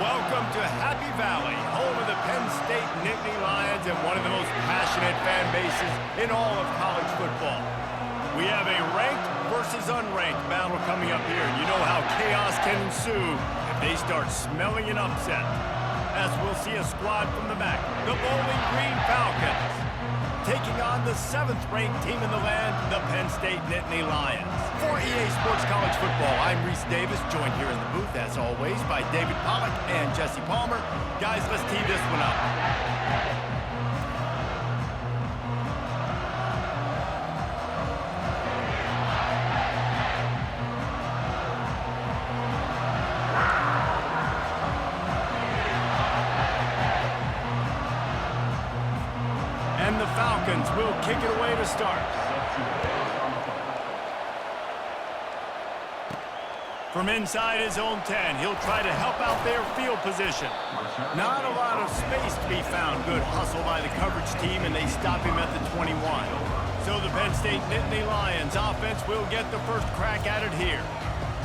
Welcome to Happy Valley, home of the Penn State Nittany Lions and one of the most passionate fan bases in all of college football. We have a ranked versus unranked battle coming up here. You know how chaos can ensue if they start smelling an upset. As we'll see a squad from the back, the Bowling Green Falcons, taking on the 7th-ranked team in the land, the Penn State Nittany Lions. For EA Sports College Football, I'm Reese Davis, joined here in the booth, as always, by David Pollack and Jesse Palmer. Guys, let's tee this one up. And the Falcons will kick it away to start. From inside his own 10, he'll try to help out their field position. Not a lot of space to be found. Good hustle by the coverage team, and they stop him at the 21. So the Penn State Nittany Lions offense will get the first crack at it here.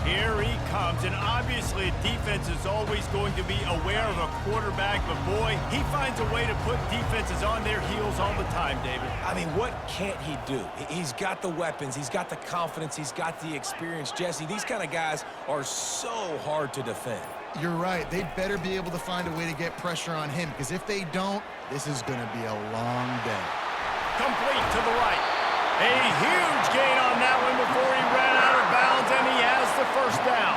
Here he comes, and obviously defense is always going to be aware of a quarterback, but boy, he finds a way to put defenses on their heels all the time, David. I mean, what can't he do? He's got the weapons, he's got the confidence, he's got the experience. Jesse, these kind of guys are so hard to defend. You're right. They better be able to find a way to get pressure on him, because if they don't, this is going to be a long day. Complete to the right. A huge gain on that one before he ran out of bounds, and he has the first down.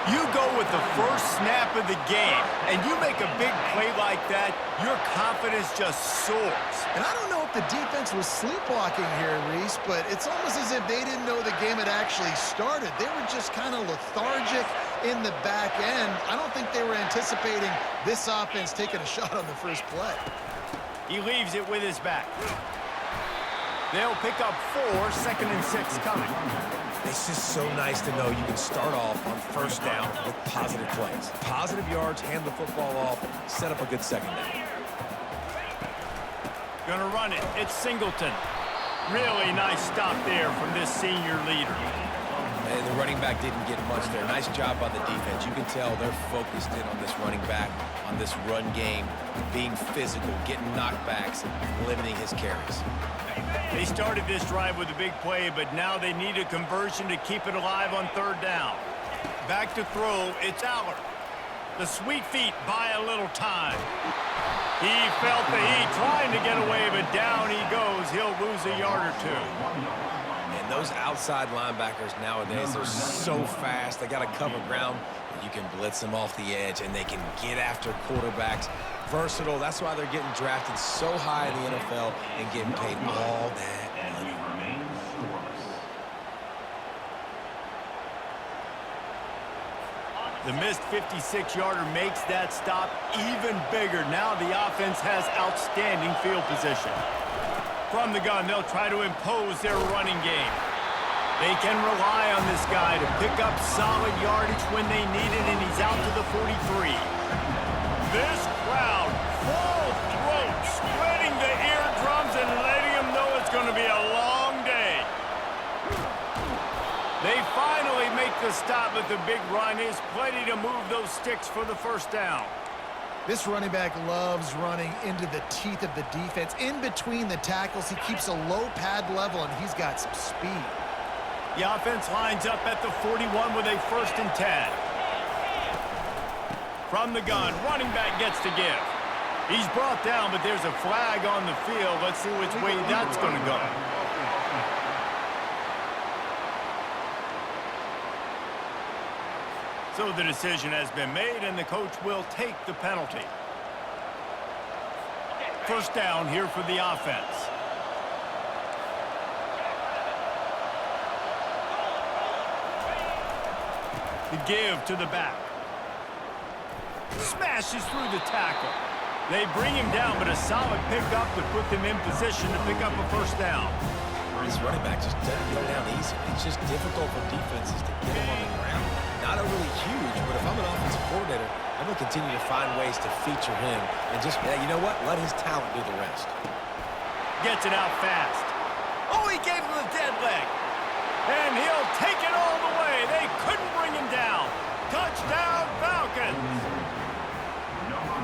You go with the first snap of the game, and you make a big play like that, your confidence just soars. And I don't know if the defense was sleepwalking here, Reese, but it's almost as if they didn't know the game had actually started. They were just kind of lethargic in the back end. I don't think they were anticipating this offense taking a shot on the first play. He leaves it with his back. They'll pick up 4, 2nd and 6 coming. It's just so nice to know you can start off on first down with positive plays. Positive yards, hand the football off, set up a good second down. Gonna run it. It's Singleton. Really nice stop there from this senior leader. And the running back didn't get much there. Nice job by the defense. You can tell they're focused in on this running back, on this run game, being physical, getting knockbacks, limiting his carries. They started this drive with a big play, but now they need a conversion to keep it alive on 3rd down. Back to throw, it's Aller. The sweet feet buy a little time. He felt the heat trying to get away, but down he goes. He'll lose a yard or 2. And those outside linebackers nowadays, they're so fast. They got to cover ground. You can blitz them off the edge, and they can get after quarterbacks. Versatile. That's why they're getting drafted so high in the NFL and getting paid all that money. The missed 56-yarder makes that stop even bigger. Now the offense has outstanding field position. From the gun, they'll try to impose their running game. They can rely on this guy to pick up solid yardage when they need it, and he's out to the 43. This crowd, full throat, splitting the eardrums and letting them know it's going to be a long day. They finally make the stop, but the big run is plenty to move those sticks for the first down. This running back loves running into the teeth of the defense. In between the tackles, he keeps a low pad level, and he's got some speed. The offense lines up at the 41 with a 1st and 10. From the gun, running back gets to give. He's brought down, but there's a flag on the field. Let's see which way that's going to go. So the decision has been made, and the coach will take the penalty. First down here for the offense. The give to the back. Smashes through the tackle. They bring him down, but a solid pickup to put them in position to pick up a first down. This running back just doesn't go down easy. It's just difficult for defenses to get him on the ground. Not overly huge, but if I'm an offensive coordinator, I'm going to continue to find ways to feature him and just, you know what, let his talent do the rest. Gets it out fast. Oh, he gave him the dead leg. And he'll take it all the way. They couldn't bring him down. Touchdown, Falcons.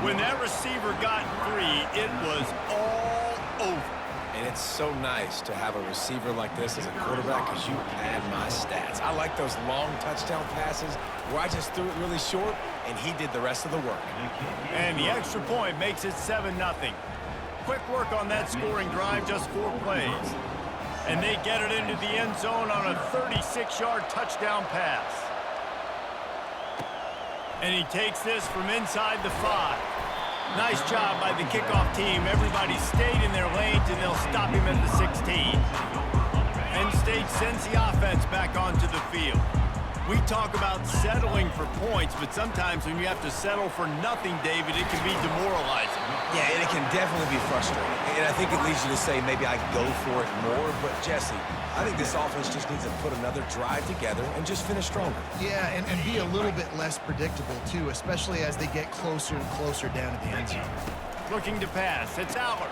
When that receiver got free, it was all over. And it's so nice to have a receiver like this as a quarterback because you pad my stats. I like those long touchdown passes where I just threw it really short and he did the rest of the work. And the extra point makes it 7-0. Quick work on that scoring drive, just 4 plays. And they get it into the end zone on a 36-yard touchdown pass. And he takes this from inside the 5. Nice job by the kickoff team. Everybody stayed in their lanes, and they'll stop him at the 16. Penn State sends the offense back onto the field. We talk about settling for points, but sometimes when you have to settle for nothing, David, it can be demoralizing. Yeah, and it can definitely be frustrating. And I think it leads you to say maybe I go for it more. But, Jesse, I think this offense just needs to put another drive together and just finish stronger. Yeah, and be a little bit less predictable, too, especially as they get closer and closer down to the end zone. Looking to pass. It's Aller.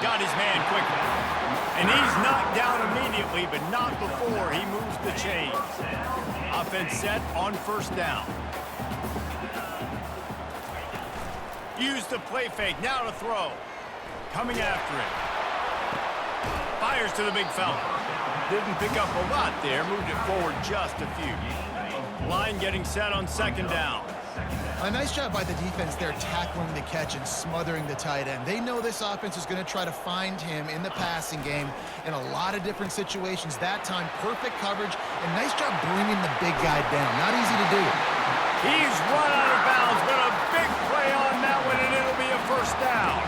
Got his man quickly. And he's knocked down immediately, but not before he moves the chains. Offense set on first down. Use the play fake. Now to throw. Coming after it. Fires to the big fella. Didn't pick up a lot there. Moved it forward just a few. Line getting set on second down. A nice job by the defense there tackling the catch and smothering the tight end. They know this offense is going to try to find him in the passing game in a lot of different situations. That time, perfect coverage, and nice job bringing the big guy down. Not easy to do. He's run out of bounds, but a big play on that one, and it'll be a first down.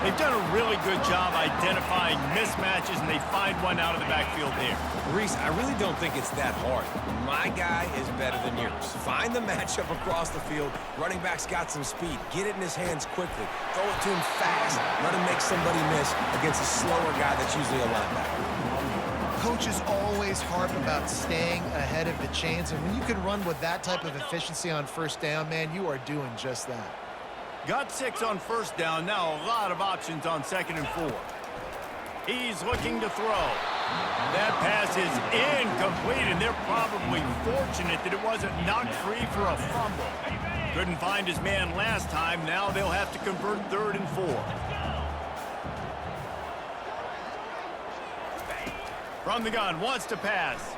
They've done a really good job identifying mismatches, and they find one out of the backfield there. Reese, I really don't think it's that hard. My guy is better than yours. Find the matchup across the field. Running back's got some speed. Get it in his hands quickly. Throw it to him fast. Let him make somebody miss against a slower guy that's usually a linebacker. Coaches always harp about staying ahead of the chains, and when you can run with that type of efficiency on first down, man, you are doing just that. Got 6 on first down. Now a lot of options on 2nd and 4. He's looking to throw. That pass is incomplete, and they're probably fortunate that it wasn't knocked free for a fumble. Couldn't find his man last time. Now they'll have to convert 3rd and 4. From the gun, wants to pass.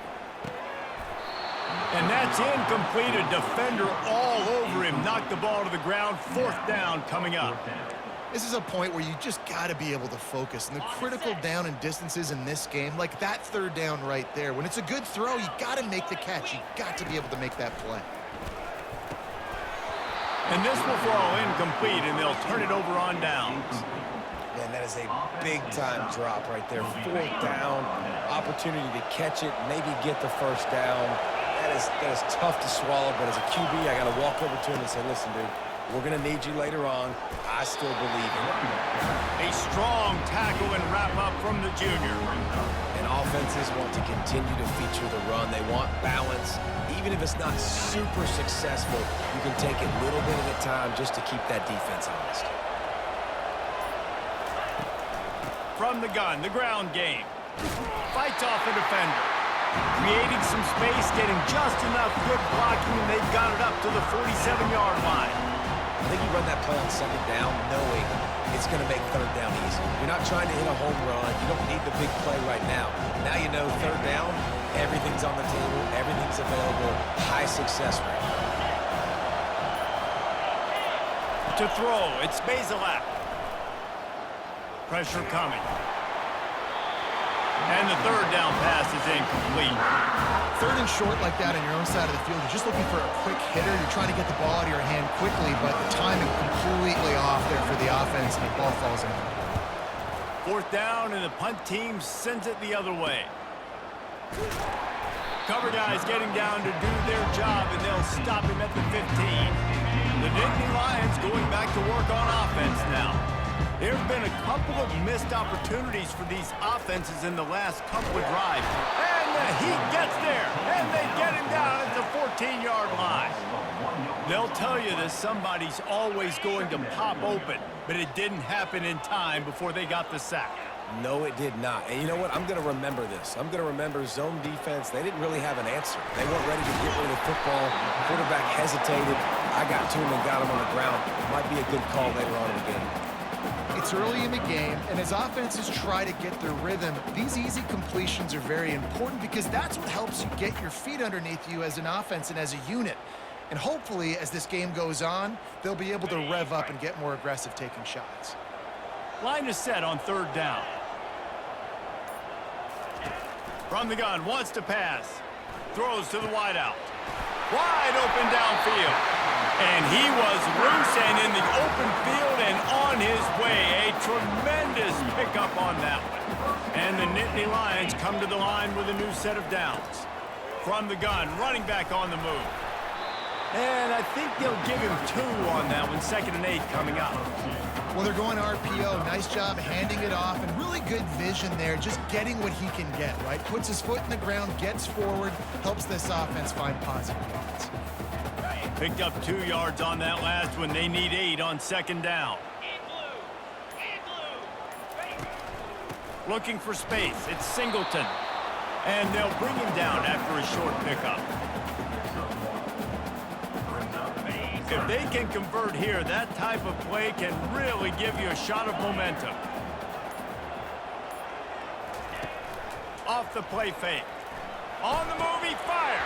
And that's incomplete. A defender all over him. Knocked the ball to the ground. 4th down coming up. This is a point where you just got to be able to focus. And the critical down and distances in this game, like that 3rd down right there, when it's a good throw, you got to make the catch. You got to be able to make that play. And this will fall incomplete, and they'll turn it over on downs. Man, that is a big-time drop right there. 4th down, opportunity to catch it, maybe get the first down. That is tough to swallow, but as a QB, I got to walk over to him and say, listen, dude, we're going to need you later on. I still believe in it. A strong tackle and wrap-up from the junior. And offenses want to continue to feature the run. They want balance. Even if it's not super successful, you can take it little bit at a time just to keep that defense honest. From the gun, the ground game. Fights off a defender. Creating some space, getting just enough good blocking, and they've got it up to the 47-yard line. I think you run that play on 2nd down knowing it's going to make 3rd down easy. You're not trying to hit a home run. You don't need the big play right now. Now you know 3rd down, everything's on the table, everything's available, high success rate. To throw, it's Bazelak. Pressure coming. And the 3rd down pass is incomplete. 3rd and short like that on your own side of the field, you're just looking for a quick hitter. You're trying to get the ball out of your hand quickly, but the timing completely off there for the offense, and the ball falls in. 4th down, and the punt team sends it the other way. Cover guys getting down to do their job, and they'll stop him at the 15. The Nittany Lions going back to work on offense now. There have been a couple of missed opportunities for these offenses in the last couple of drives. And he gets there, and they get him down at the 14-yard line. They'll tell you that somebody's always going to pop open, but it didn't happen in time before they got the sack. No, it did not. And you know what? I'm going to remember this. I'm going to remember zone defense. They didn't really have an answer. They weren't ready to get rid of the football. Quarterback hesitated. I got to him and got him on the ground. Might be a good call later on in the game. It's early in the game, and as offenses try to get their rhythm, these easy completions are very important because that's what helps you get your feet underneath you as an offense and as a unit. And hopefully, as this game goes on, they'll be able to rev up and get more aggressive taking shots. Line is set on third down. From the gun, wants to pass. Throws to the wideout. Wide open downfield. And he was loose and in the open field and on his way. A tremendous pickup on that one. And the Nittany Lions come to the line with a new set of downs. From the gun, running back on the move. And I think they'll give him 2 on that one. 2nd and 8 coming up. Well, they're going RPO. Nice job handing it off, and really good vision there, just getting what he can get, right? Puts his foot in the ground, gets forward, helps this offense find positive yards. Picked up 2 yards on that last one. They need 8 on 2nd down. Looking for space. It's Singleton. And they'll bring him down after a short pickup. If they can convert here, that type of play can really give you a shot of momentum. Off the play fake. On the move, he fires.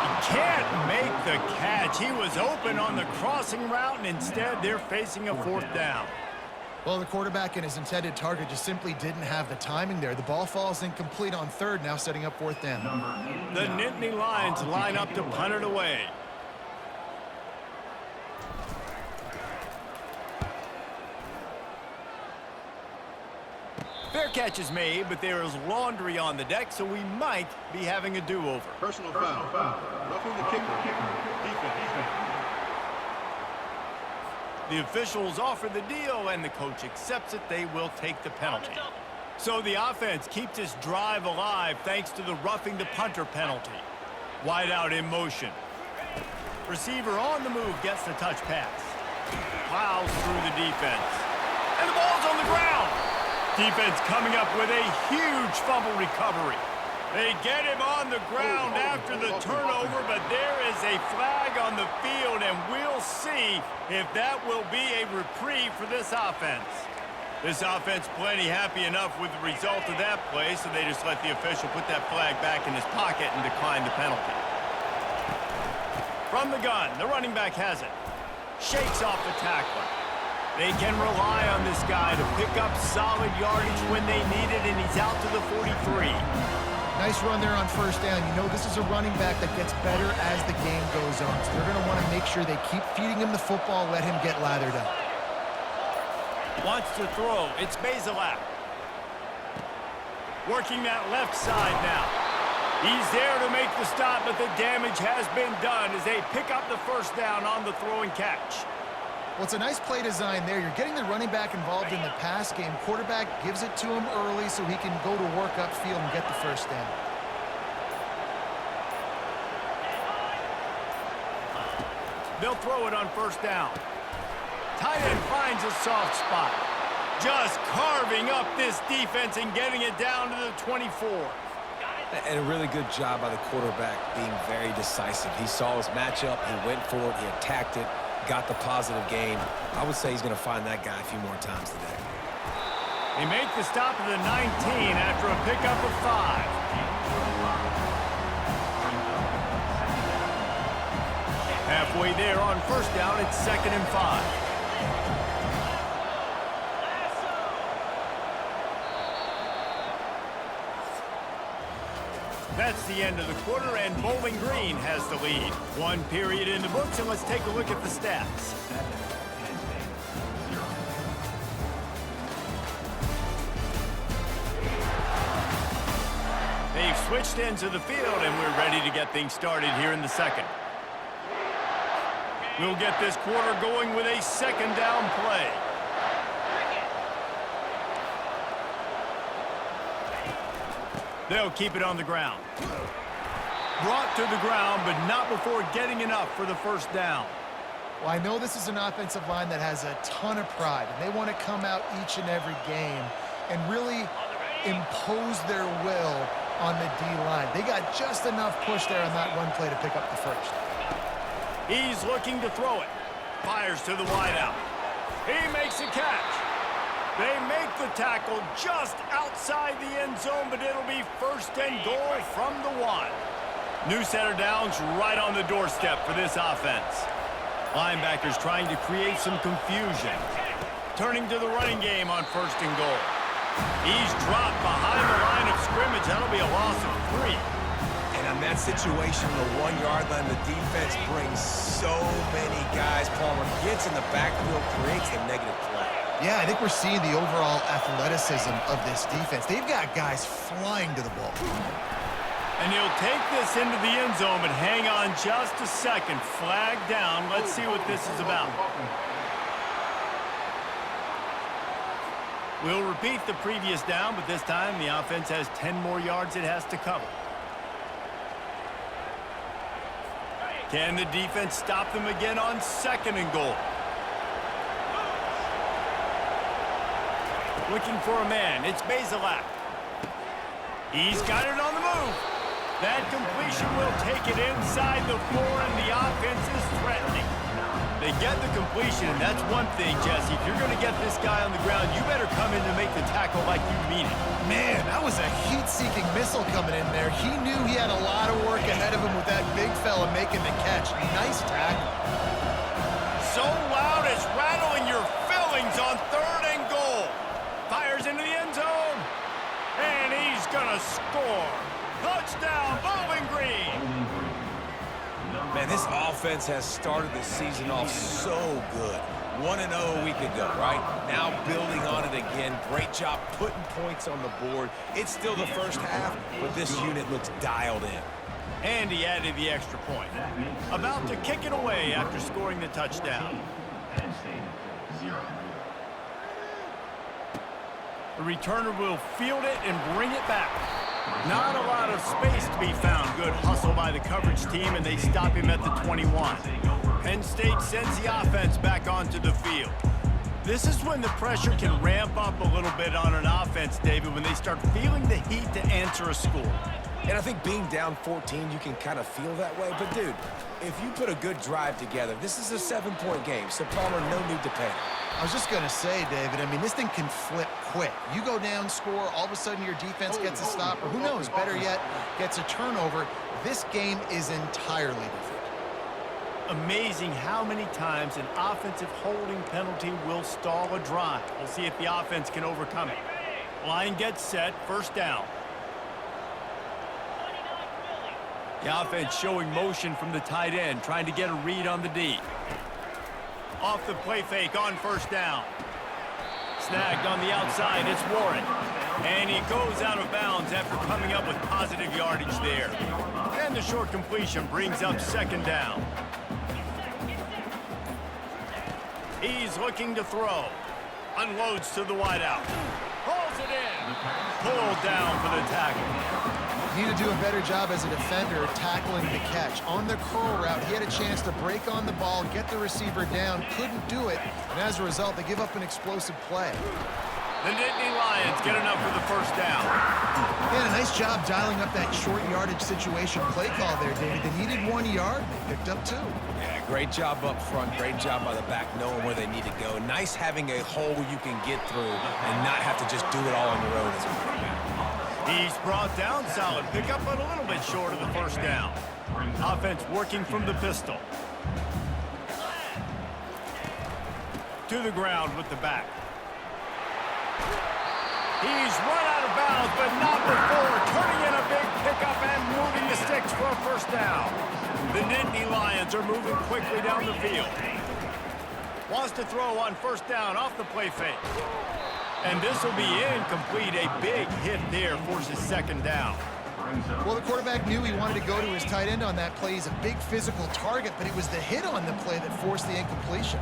He can't make the catch. He was open on the crossing route, and instead they're facing a 4th down. Well, the quarterback and his intended target just simply didn't have the timing there. The ball falls incomplete on 3rd, now setting up 4th down. The Nittany Lions line up to punt it away. Fair catch is made, but there is laundry on the deck, so we might be having a do-over. Personal foul. Roughing the kicker. Defense. The officials offer the deal, and the coach accepts it. They will take the penalty. So the offense keeps this drive alive thanks to the roughing the punter penalty. Wide out in motion. Receiver on the move gets the touch pass. Plows through the defense. And the ball's on the ground. Defense coming up with a huge fumble recovery. They get him on the ground after the turnover, but there is a flag on the field, and we'll see if that will be a reprieve for this offense. This offense plenty happy enough with the result of that play, so they just let the official put that flag back in his pocket and decline the penalty. From the gun, the running back has it. Shakes off the tackler. They can rely on this guy to pick up solid yardage when they need it, and he's out to the 43. Nice run there on 1st down. You know, this is a running back that gets better as the game goes on, so they're going to want to make sure they keep feeding him the football, let him get lathered up. Wants to throw. It's Bazelak. Working that left side now. He's there to make the stop, but the damage has been done as they pick up the 1st down on the throw and catch. Well, it's a nice play design there. You're getting the running back involved in the pass game. Quarterback gives it to him early so he can go to work upfield and get the 1st down. They'll throw it on 1st down. Tight end finds a soft spot. Just carving up this defense and getting it down to the 24. And a really good job by the quarterback being very decisive. He saw his matchup, he went for it, he attacked it, got the positive gain. I would say he's going to find that guy a few more times today. They make the stop at the 19 after a pickup of 5. Halfway there on 1st down, it's 2nd and 5. That's the end of the quarter, and Bowling Green has the lead. 1 period in the books, and let's take a look at the stats. They've switched into the field, and we're ready to get things started here in the 2nd. We'll get this quarter going with a 2nd down play. They'll keep it on the ground. Brought to the ground, but not before getting enough for the 1st down. Well, I know this is an offensive line that has a ton of pride, and they want to come out each and every game and really impose their will on the D-line. They got just enough push there on that run play to pick up the 1st. He's looking to throw it. Fires to the wideout. He makes a catch. They make the tackle just outside the end zone, but it'll be 1st and goal from the 1. New set of downs right on the doorstep for this offense. Linebackers trying to create some confusion. Turning to the running game on 1st and goal. He's dropped behind the line of scrimmage. That'll be a loss of 3. And on that situation, the 1-yard line, the defense brings so many guys. Palmer gets in the backfield, creates the negative play. Yeah, I think we're seeing the overall athleticism of this defense. They've got guys flying to the ball. And he'll take this into the end zone, but hang on just a second. Flag down. Let's see what this is about. We'll repeat the previous down, but this time the offense has 10 more yards it has to cover. Can the defense stop them again on 2nd and goal? Looking for a man. It's Bazelak. He's got it on the move. That completion will take it inside the 4, and the offense is threatening. They get the completion, and that's one thing, Jesse. If you're going to get this guy on the ground, you better come in to make the tackle like you mean it. Man, that was a heat-seeking missile coming in there. He knew he had a lot of work ahead of him with that big fella making the catch. Nice tackle. So loud it's rattling your fillings on 3rd and goal. Fires into the end zone, and he's going to score. Touchdown, Bowling Green. Man, this offense has started the season off so good. 1-0 a week ago, right? Now building on it again. Great job putting points on the board. It's still the first half, but this unit looks dialed in. And he added the extra point. About to kick it away after scoring the touchdown. The returner will field it and bring it back. Not a lot of space to be found. Good hustle by the coverage team, and they stop him at the 21. Penn State sends the offense back onto the field. This is when the pressure can ramp up a little bit on an offense, David, when they start feeling the heat to answer a score. And I think being down 14, you can kind of feel that way. But, dude, if you put a good drive together, this is a 7-point game, so Palmer, no need to panic. I was just going to say, David, I mean, this thing can flip quick. You go down, score, all of a sudden your defense gets a stop, or who knows, better yet, gets a turnover. This game is entirely different. Amazing how many times an offensive holding penalty will stall a drive. We'll see if the offense can overcome it. Line gets set, 1st down. The offense showing motion from the tight end, trying to get a read on the D. Off the play fake on 1st down. Snagged on the outside, it's Warren. And he goes out of bounds after coming up with positive yardage there. And the short completion brings up 2nd down. He's looking to throw. Unloads to the wideout. Pulls it in. Pulled down for the tackle. Need to do a better job as a defender tackling the catch. On the curl route, he had a chance to break on the ball, get the receiver down, couldn't do it, and as a result, they give up an explosive play. The Nittany Lions get enough for the 1st down. Yeah, a nice job dialing up that short yardage situation play call there, David. They needed 1 yard, they picked up 2. Yeah, great job up front. Great job by the back knowing where they need to go. Nice having a hole you can get through and not have to just do it all on your own as a quarterback. He's brought down, solid pickup, but a little bit short of the 1st down. Offense working from the pistol. To the ground with the back. He's run out of bounds, but not before turning in a big pickup and moving the sticks for a 1st down. The Nittany Lions are moving quickly down the field. Wants to throw on 1st down off the play fake. And this will be incomplete. A big hit there forces 2nd down. Well, the quarterback knew he wanted to go to his tight end on that play. He's a big physical target, but it was the hit on the play that forced the incompletion.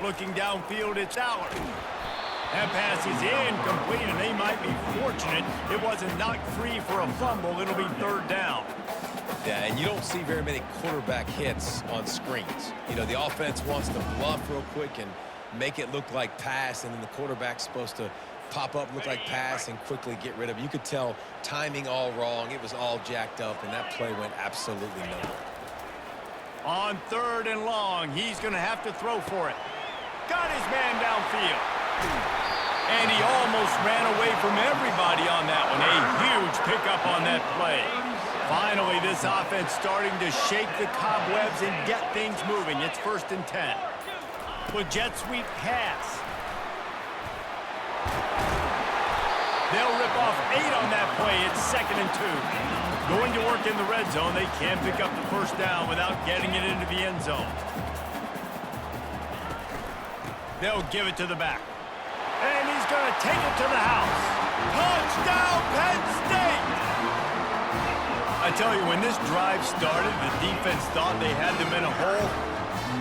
Looking downfield, it's Allard. That pass is incomplete, and they might be fortunate it wasn't knocked free for a fumble. It'll be 3rd down. Yeah, and you don't see very many quarterback hits on screens. You know, the offense wants to bluff real quick and make it look like pass, and then the quarterback's supposed to pop up, look like pass, and quickly get rid of it. You could tell timing all wrong. It was all jacked up, and that play went absolutely nowhere. On 3rd and long, he's going to have to throw for it. Got his man downfield. And he almost ran away from everybody on that one. A huge pickup on that play. Finally, this offense starting to shake the cobwebs and get things moving. It's 1st and 10. With jet sweep pass. They'll rip off 8 on that play. It's 2nd and 2. Going to work in the red zone. They can't pick up the 1st down without getting it into the end zone. They'll give it to the back. And he's going to take it to the house. Touchdown, Penn State! I tell you, when this drive started, the defense thought they had them in a hole.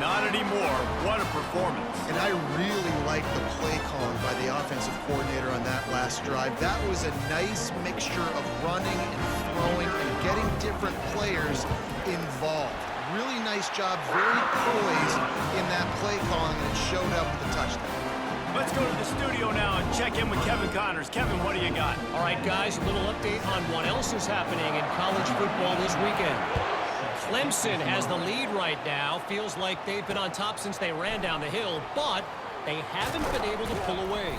Not anymore. What a performance. And I really like the play calling by the offensive coordinator on that last drive. That was a nice mixture of running and throwing and getting different players involved. Really nice job, very poised in that play calling, and it showed up with a touchdown. Let's go to the studio now and check in with Kevin Connors. Kevin, what do you got? All right, guys, a little update on what else is happening in college football this weekend. Clemson has the lead right now. Feels like they've been on top since they ran down the hill, but they haven't been able to pull away.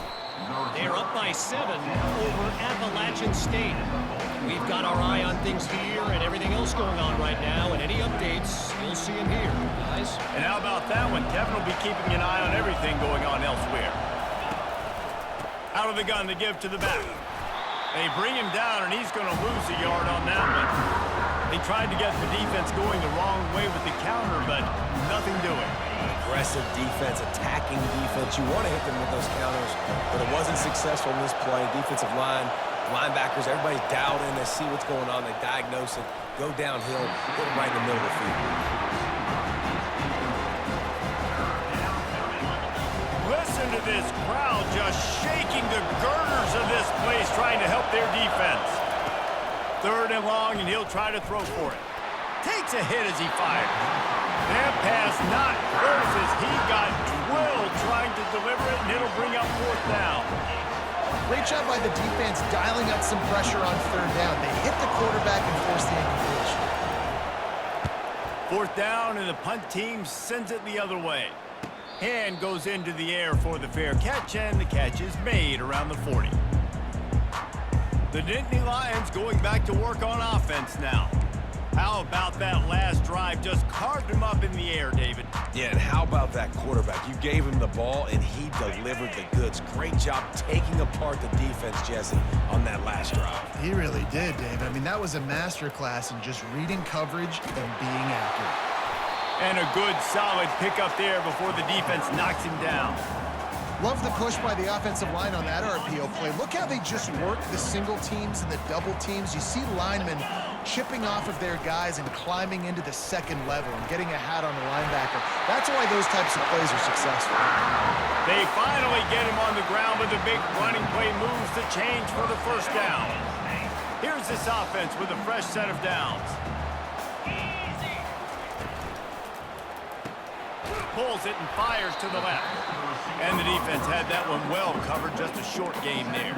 They're up by 7 over Appalachian State. We've got our eye on things here and everything else going on right now, and any updates, you'll see them here, guys. And how about that one? Kevin will be keeping an eye on everything going on elsewhere. Out of the gun, they give to the back. They bring him down, and he's going to lose a yard on that one. They tried to get the defense going the wrong way with the counter, but nothing doing. Aggressive defense, attacking defense. You want to hit them with those counters, but it wasn't successful in this play. Defensive line, linebackers, everybody's dialed in. They see what's going on. They diagnose it, go downhill, hit them right in the middle of the field. Listen to this crowd just shaking the girders of this place, trying to help their defense. 3rd and long, and he'll try to throw for it. Takes a hit as he fires. That pass not close as he got drilled trying to deliver it, and it'll bring up 4th down. Great job by the defense dialing up some pressure on 3rd down. They hit the quarterback and forced the incompletion. 4th down, and the punt team sends it the other way. Hand goes into the air for the fair catch, and the catch is made around the 40. The Nittany Lions going back to work on offense now. How about that last drive? Just carved him up in the air, David. Yeah, and how about that quarterback? You gave him the ball, and he delivered the goods. Great job taking apart the defense, Jesse, on that last drive. He really did, David. I mean, that was a masterclass in just reading coverage and being accurate. And a good, solid pickup there before the defense knocks him down. Love the push by the offensive line on that RPO play. Look how they just work the single teams and the double teams. You see linemen chipping off of their guys and climbing into the 2nd level and getting a hat on the linebacker. That's why those types of plays are successful. They finally get him on the ground with a big running play, moves the change for the 1st down. Here's this offense with a fresh set of downs. Pulls it and fires to the left. And the defense had that one well covered, just a short game there.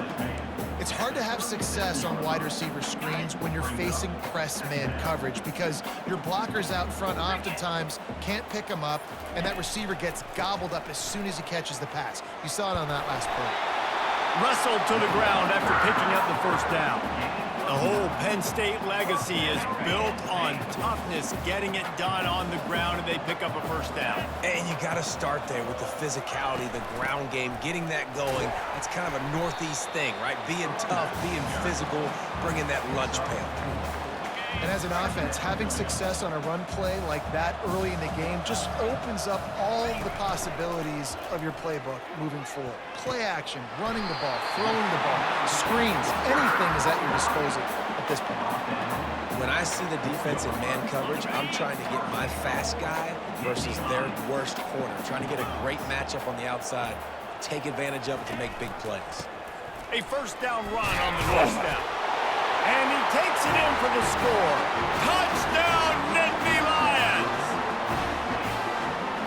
It's hard to have success on wide receiver screens when you're facing press man coverage because your blockers out front oftentimes can't pick them up, and that receiver gets gobbled up as soon as he catches the pass. You saw it on that last play. Wrestled to the ground after picking up the 1st down. The whole Penn State legacy is built on toughness, getting it done on the ground, and they pick up a 1st down. And you got to start there with the physicality, the ground game, getting that going. It's kind of a Northeast thing, right? Being tough, being physical, bringing that lunch pail. And as an offense, having success on a run play like that early in the game just opens up all the possibilities of your playbook moving forward. Play action, running the ball, throwing the ball, screens, anything is at your disposal at this point. When I see the defense in man coverage, I'm trying to get my fast guy versus their worst corner. Trying to get a great matchup on the outside, take advantage of it to make big plays. A 1st down run on the north step. And he takes it in for the score. Touchdown, Nittany Lions!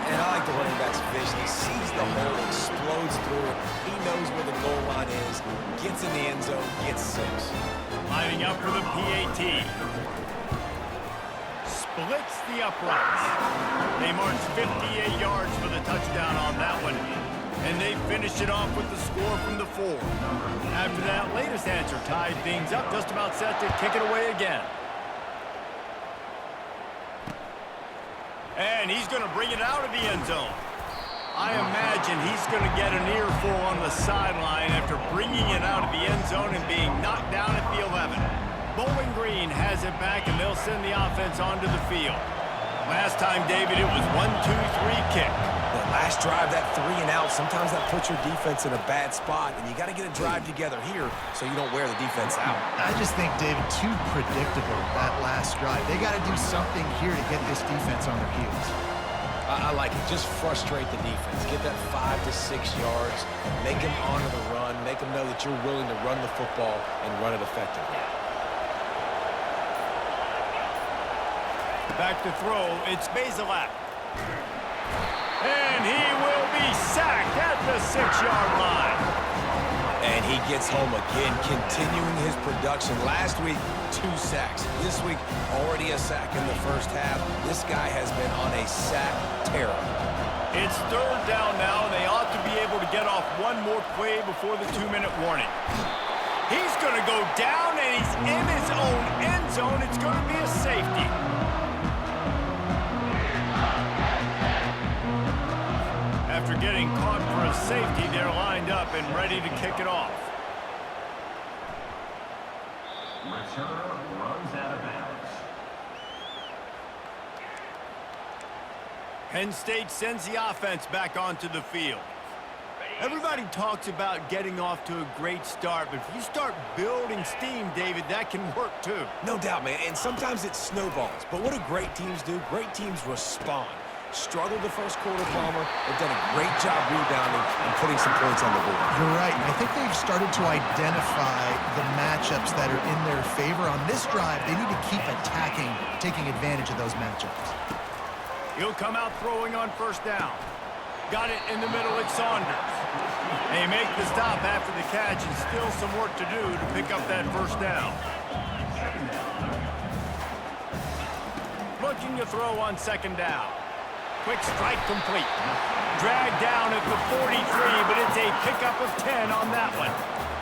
And I like the running backs vision. He sees the hole, explodes through it. He knows where the goal line is, gets in the end zone, gets 6. Lining up for the PAT. Splits the uprights. They march 58 yards for the touchdown on that one. And they finished it off with the score from the 4. After that latest answer tied things up, just about set to kick it away again. And he's going to bring it out of the end zone. I imagine he's going to get an earful on the sideline after bringing it out of the end zone and being knocked down at the 11. Bowling Green has it back, and they'll send the offense onto the field. Last time, David, it was 1-2-3 kick. The last drive, that 3 and out, sometimes that puts your defense in a bad spot, and you got to get a drive together here so you don't wear the defense out. I just think, David, too predictable, that last drive. They got to do something here to get this defense on their heels. I like it. Just frustrate the defense. Get that 5 to 6 yards. Make them honor the run. Make them know that you're willing to run the football and run it effectively. Back to throw, it's Bazelak. And he will be sacked at the 6-yard line. And he gets home again, continuing his production. Last week, 2 sacks. This week, already a sack in the first half. This guy has been on a sack terror. It's 3rd down now, and they ought to be able to get off one more play before the 2-minute warning. He's going to go down, and he's in his own end zone. It's going to be a safety. After getting caught for a safety, they're lined up and ready to kick it off. Returner runs out of bounds. Penn State sends the offense back onto the field. Everybody talks about getting off to a great start, but if you start building steam, David, that can work too. No doubt, man, and sometimes it snowballs. But what do great teams do? Great teams respond. Struggled the first quarter, Palmer. They've done a great job rebounding and putting some points on the board. You're right. I think they've started to identify the matchups that are in their favor. On this drive, they need to keep attacking, taking advantage of those matchups. He'll come out throwing on 1st down. Got it in the middle, it's Saunders. They make the stop after the catch, and still some work to do to pick up that 1st down. Looking to throw on 2nd down. Quick strike complete. Dragged down at the 43, but it's a pickup of 10 on that one.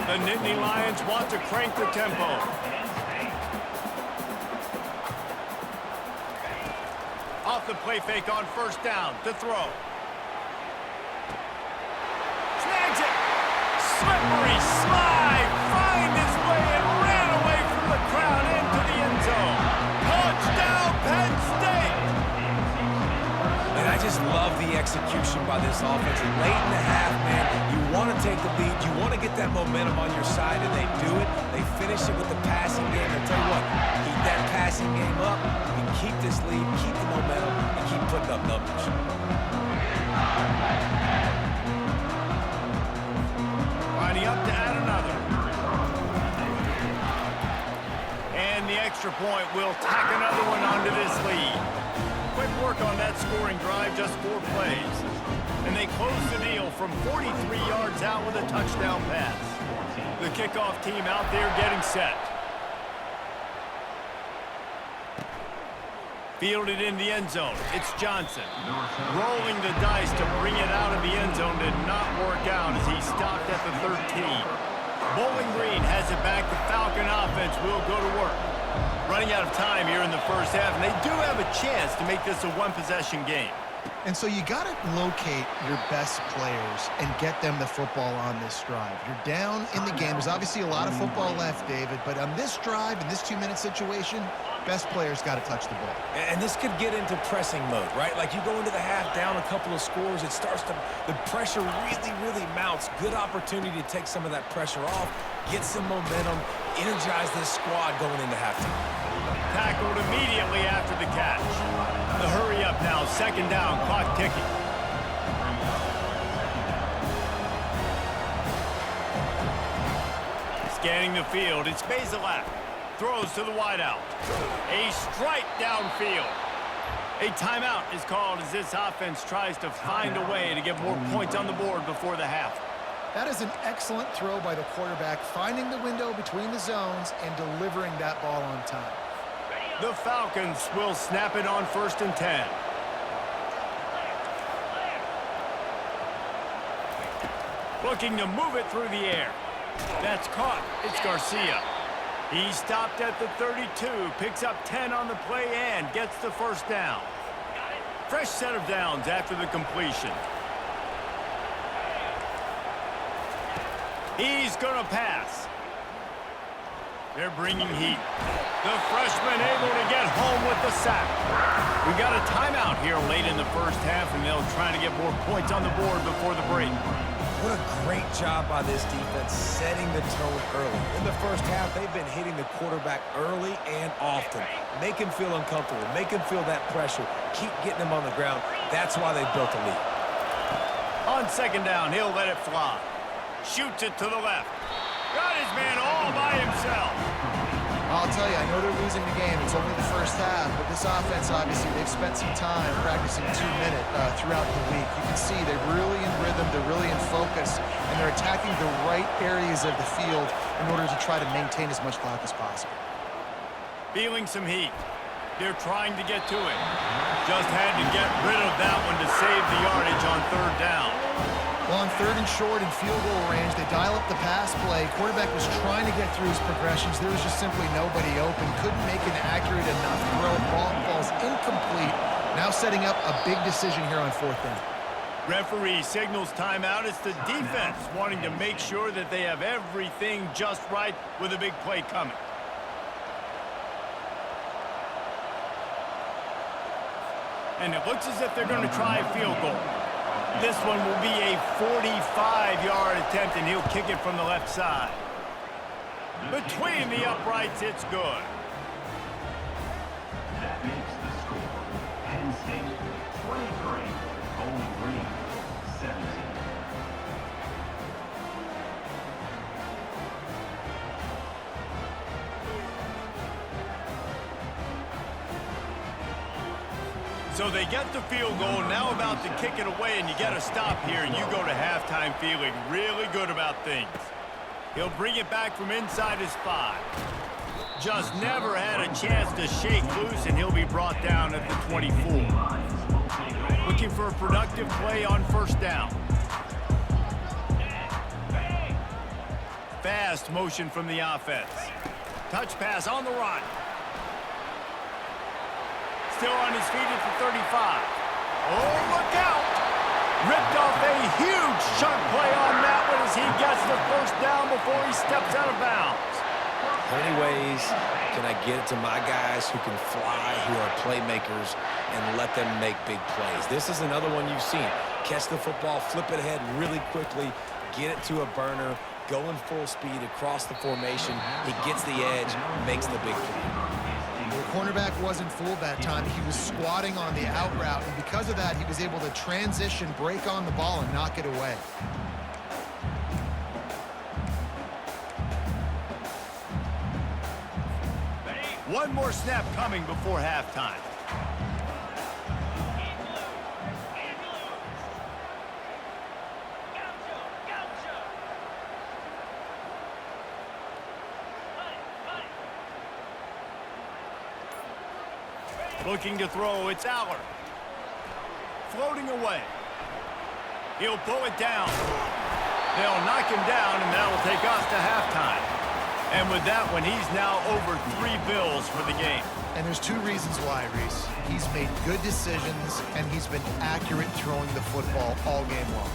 The Nittany Lions want to crank the tempo. Off the play fake on 1st down to throw. Snags it. Slippery slide. Find his way and ran away from the crowd into the end zone. Touchdown, Penn State. And I just love the execution by this offense. Late in the half, man, you want to take the lead. You want to get that momentum on your side, and they do it. They finish it with the passing game. I'll tell you what, keep that passing game up. You keep this lead, keep the momentum, and keep putting up numbers. Lining up to add another. And the extra point will tack another one onto this lead. Quick work on that scoring drive, just 4 plays. And they close the deal from 43 yards out with a touchdown pass. The kickoff team out there getting set. Fielded in the end zone. It's Johnson. Rolling the dice to bring it out of the end zone did not work out as he stopped at the 13. Bowling Green has it back. The Falcon offense will go to work. Running out of time here in the first half, and they do have a chance to make this a one-possession game. And so you got to locate your best players and get them the football on this drive. You're down in the game. There's obviously a lot of football left, David, but on this drive, in this 2-minute situation, best players got to touch the ball. And this could get into pressing mode, right? Like you go into the half down a couple of scores, it starts to, the pressure really mounts. Good opportunity to take some of that pressure off, get some momentum, energize this squad going into halftime. Tackled immediately after the catch. The hurry up now, 2nd down, clock ticking. Scanning the field, it's Bazelak. Throws to the wideout. A strike downfield. A timeout is called as this offense tries to find a way to get more points on the board before the half. That is an excellent throw by the quarterback, finding the window between the zones and delivering that ball on time. The Falcons will snap it on 1st and 10. Looking to move it through the air. That's caught. It's Garcia. He stopped at the 32, picks up 10 on the play and gets the first down. Fresh set of downs after the completion. He's going to pass. They're bringing heat. The freshman able to get home with the sack. We got a timeout here late in the first half, and they'll try to get more points on the board before the break. What a great job by this defense setting the tone early. In the first half, they've been hitting the quarterback early and often. Make him feel uncomfortable. Make him feel that pressure. Keep getting him on the ground. That's why they built the lead. On 2nd down, he'll let it fly. Shoots it to the left. Got his man all by himself. I'll tell you, I know they're losing the game. It's only the first half, but this offense, obviously, they've spent some time practicing 2-minute throughout the week. You can see they're really in rhythm, they're really in focus, and they're attacking the right areas of the field in order to try to maintain as much clock as possible. Feeling some heat. They're trying to get to it. Just had to get rid of that one to save the yardage on 3rd down. Well, on 3rd and short and field goal range, they dial up the pass play. Quarterback was trying to get through his progressions. There was just simply nobody open. Couldn't make an accurate enough throw. Ball falls incomplete. Now setting up a big decision here on 4th down. Referee signals timeout. It's the defense wanting to make sure that they have everything just right with a big play coming. And it looks as if they're going to try a field goal. This one will be a 45-yard attempt, and he'll kick it from the left side. Between the uprights, it's good. That makes the score Penn State 23, Bowling Green 17. So they get the field goal, now about to kick it away, and you got to stop here, and you go to halftime feeling really good about things. He'll bring it back from inside his 5. Just never had a chance to shake loose, and he'll be brought down at the 24. Looking for a productive play on 1st down. Fast motion from the offense. Touch pass on the run. Still on his feet at the 35. Oh, look out! Ripped off a huge chunk play on that one as he gets the 1st down before he steps out of bounds. How many ways can I get it to my guys who can fly, who are playmakers, and let them make big plays? This is another one you've seen. Catch the football, flip it ahead really quickly, get it to a burner, going full speed across the formation. He gets the edge, makes the big play. The cornerback wasn't fooled that time. He was squatting on the out route, and because of that, he was able to transition, break on the ball, and knock it away. One more snap coming before halftime. Looking to throw, it's Aller. Floating away. He'll pull it down. They'll knock him down, and that'll take us to halftime. And with that one, he's now over 3 bills for the game. And there's 2 reasons why, Reese. He's made good decisions, and he's been accurate throwing the football all game long.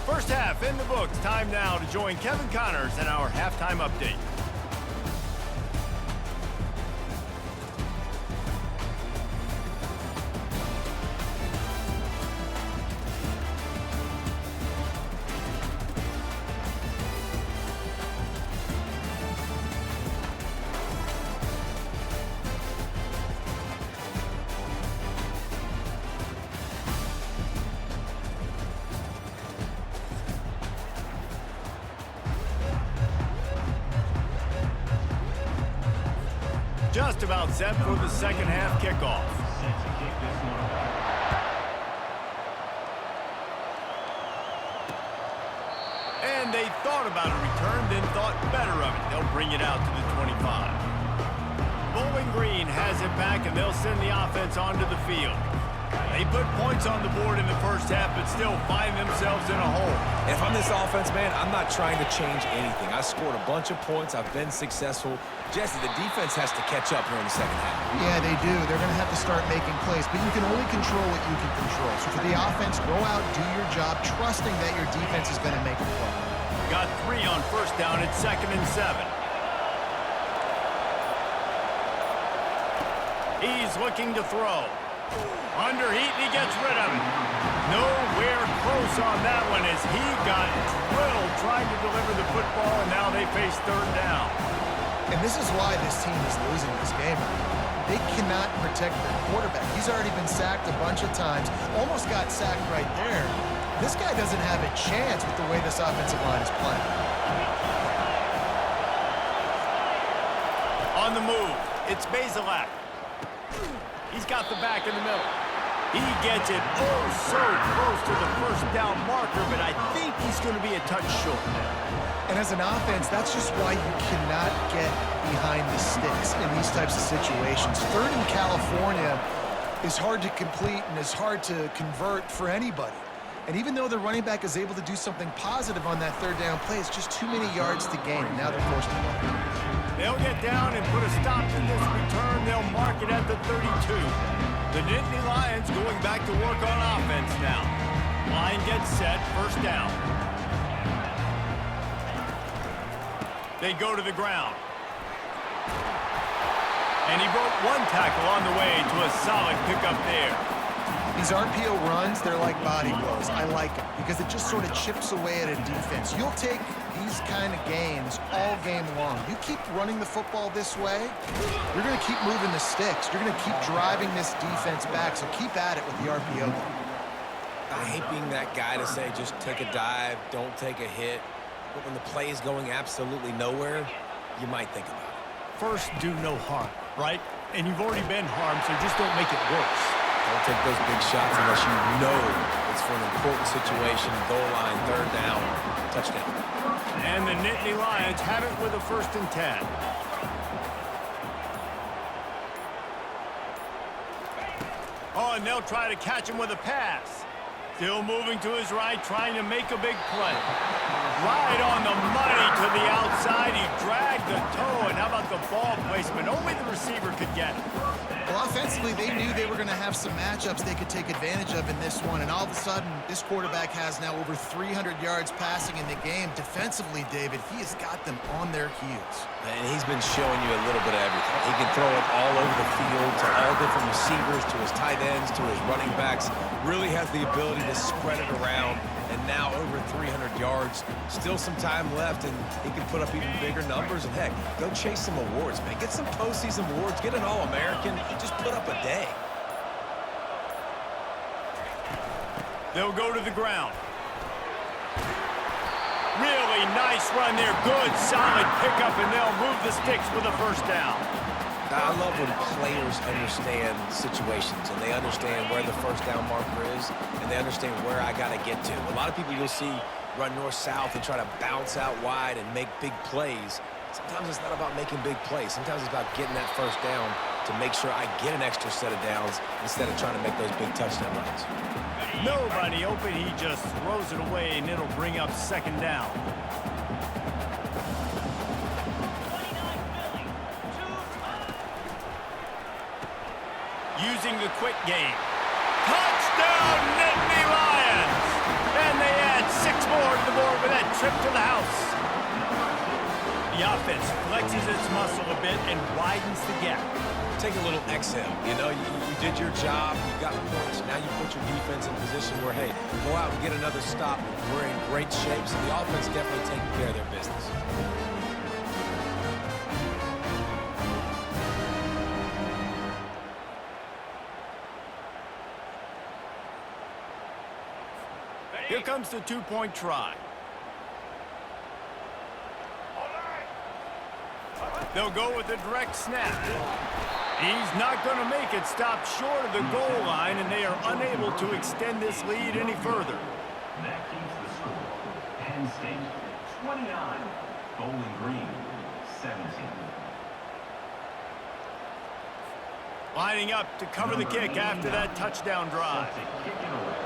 First half in the books. Time now to join Kevin Connors in our halftime update. Just about set for the second half kickoff. Set to kick this one And they thought about a return, then thought better of it. They'll bring it out to the 25. Bowling Green has it back, and they'll send the offense onto the field. They put points on the board in the first half, but still find themselves in a hole. If I'm this offense, man, I'm not trying to change anything. I scored a bunch of points. I've been successful. Jesse, the defense has to catch up here in the second half. Yeah, they do. They're going to have to start making plays, but you can only control what you can control. So for the offense, go out, do your job, trusting that your defense is going to make a play. Got 3 on first down at 2nd and 7. He's looking to throw. Under heat, and he gets rid of it. Nowhere close on that one as he got drilled trying to deliver the football, and now they face 3rd down. And this is why this team is losing this game. They cannot protect their quarterback. He's already been sacked a bunch of times, almost got sacked right there. This guy doesn't have a chance with the way this offensive line is playing. On the move, it's Bazelak. He's got the back in the middle. He gets it oh so close to the first down marker, but I think he's going to be a touch short. And as an offense, that's just why you cannot get behind the sticks in these types of situations. 3rd in California is hard to complete and is hard to convert for anybody. And even though the running back is able to do something positive on that 3rd down play, it's just too many yards to gain. Now they're forced to go. They'll get down and put a stop to this return. They'll mark it at the 32. The Nittany Lions going back to work on offense now. Line gets set, 1st down. They go to the ground. And he broke 1 tackle on the way to a solid pickup there. These RPO runs, they're like body blows. I like them because it just sort of chips away at a defense. You'll take these kind of gains all game long. You keep running the football this way, you're going to keep moving the sticks. You're going to keep driving this defense back, so keep at it with the RPO. I hate being that guy to say just take a dive, don't take a hit. But when the play is going absolutely nowhere, you might think about it. First, do no harm, right? And you've already been harmed, so just don't make it worse. Don't take those big shots unless you know it's for an important situation. Goal line, 3rd down, touchdown. And the Nittany Lions have it with a 1st and 10. Oh, and they'll try to catch him with a pass. Still moving to his right, trying to make a big play. Right on the money to the outside. He dragged the toe, and how about the ball placement? Only the receiver could get it. Well, offensively, they knew they were going to have some matchups they could take advantage of in this one, and all of a sudden, this quarterback has now over 300 yards passing in the game. Defensively, David, he has got them on their heels. And he's been showing you a little bit of everything. He can throw it all over the field to all different receivers, to his tight ends, to his running backs. Really has the ability to spread it around, and now over 300 yards. Still some time left, and he can put up even bigger numbers. And, heck, go chase some awards, man. Get some postseason awards. Get an All-American. Just put up a day. They'll go to the ground. Really nice run there. Good, solid pickup, and they'll move the sticks for the 1st down. I love when players understand situations and they understand where the 1st down marker is and they understand where I got to get to. A lot of people you'll see run north-south and try to bounce out wide and make big plays. Sometimes it's not about making big plays. Sometimes it's about getting that 1st down to make sure I get an extra set of downs instead of trying to make those big touchdown runs. Nobody open. He just throws it away, and it'll bring up 2nd down. Using the quick game. Touchdown, Nittany Lions! And they add 6 more to the board with that trip to the house. The offense flexes its muscle a bit and widens the gap. Take a little exhale. You know, you did your job, you got points, now you put your defense in a position where, hey, go out and get another stop. We're in great shape, so the offense definitely taking care of their business. Here comes the 2-point try. They'll go with a direct snap. He's not going to make it. Stop short of the goal line, and they are unable to extend this lead any further. That keeps the score. Penn State, 29. Bowling Green, 17. Lining up to cover the kick after that touchdown drive. Set to kick it away.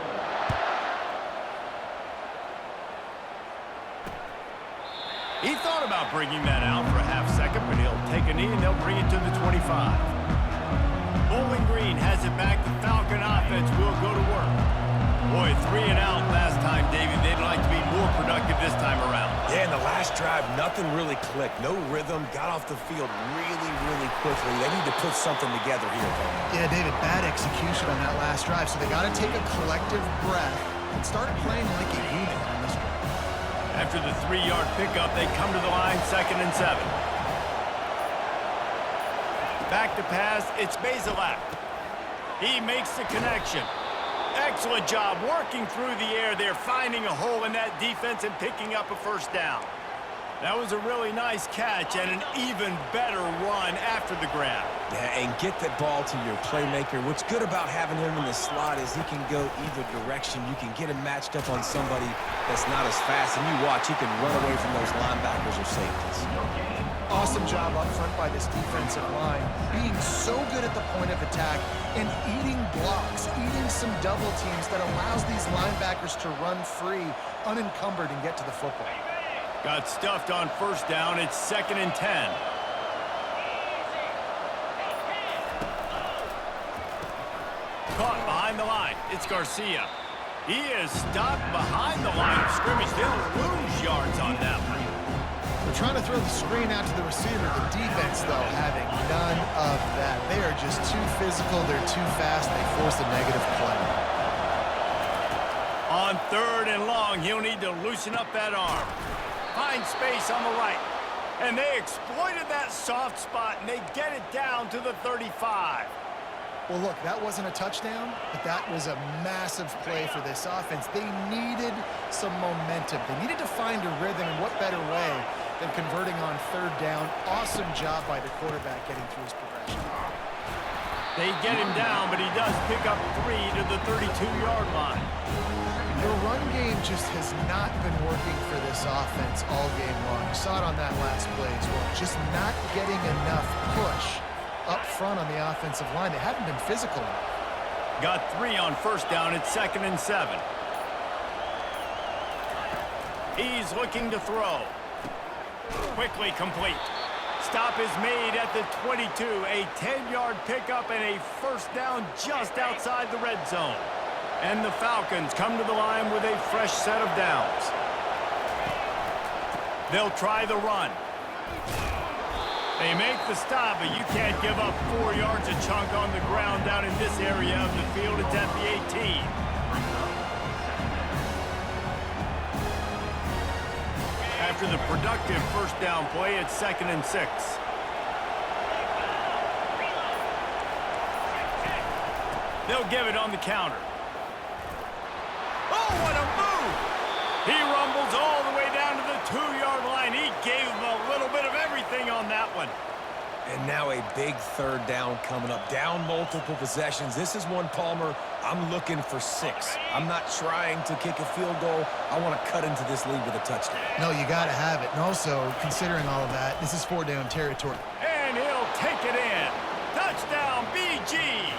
He thought about bringing that out for a half second, but he'll take a knee and they'll bring it to the 25. Bowling Green has it back. The Falcon offense will go to work. Boy, 3 and out last time, David. They'd like to be more productive this time around. Yeah, in the last drive, nothing really clicked. No rhythm. Got off the field really, really quickly. They need to put something together here, though. Yeah, David, bad execution on that last drive, so they got to take a collective breath and start playing like a unit on this drive. After the 3-yard pickup, they come to the line, 2nd and 7. Back to pass, it's Bazelak. He makes the connection. Excellent job working through the air there, finding a hole in that defense and picking up a first down. That was a really nice catch and an even better run after the grab. Yeah, and get that ball to your playmaker. What's good about having him in the slot is he can go either direction. You can get him matched up on somebody that's not as fast, and you watch, he can run away from those linebackers or safeties. Awesome job up front by this defensive line, being so good at the point of attack and eating blocks, eating some double teams that allows these linebackers to run free, unencumbered, and get to the football. Got stuffed on first down. It's 2nd and 10. Caught behind the line. It's Garcia. He is stopped behind the line of scrimmage. They'll lose yards on that one. They're trying to throw the screen out to the receiver. The defense, though, having none of that. They are just too physical. They're too fast. They force a negative play. On 3rd and long, he'll need to loosen up that arm. Find space on the right. And they exploited that soft spot, and they get it down to the 35. Well, look, that wasn't a touchdown, but that was a massive play for this offense. They needed some momentum. They needed to find a rhythm, and what better way than converting on 3rd down. Awesome job by the quarterback getting through his progression. They get him down, but he does pick up 3 to the 32-yard line. The run game just has not been working for this offense all game long. You saw it on that last play as well. Just not getting enough push up front on the offensive line. They haven't been physical enough. Got 3 on first down. It's 2nd and 7. He's looking to throw. Quickly complete. Stop is made at the 22. A 10-yard pickup and a first down just outside the red zone. And the Falcons come to the line with a fresh set of downs. They'll try the run. They make the stop, but you can't give up 4 yards a chunk on the ground down in this area of the field. It's at the 18. After the productive first down play, it's 2nd and 6. They'll give it on the counter. Oh, what a move! He rumbles all the way down to the 2-yard line. He gave him a little bit of everything on that one. And now a big 3rd down coming up. Down multiple possessions. This is one, Palmer, I'm looking for 6. I'm not trying to kick a field goal. I want to cut into this lead with a touchdown. No, you got to have it. And also, considering all of that, this is 4-down territory. And he'll take it in. Touchdown, BG!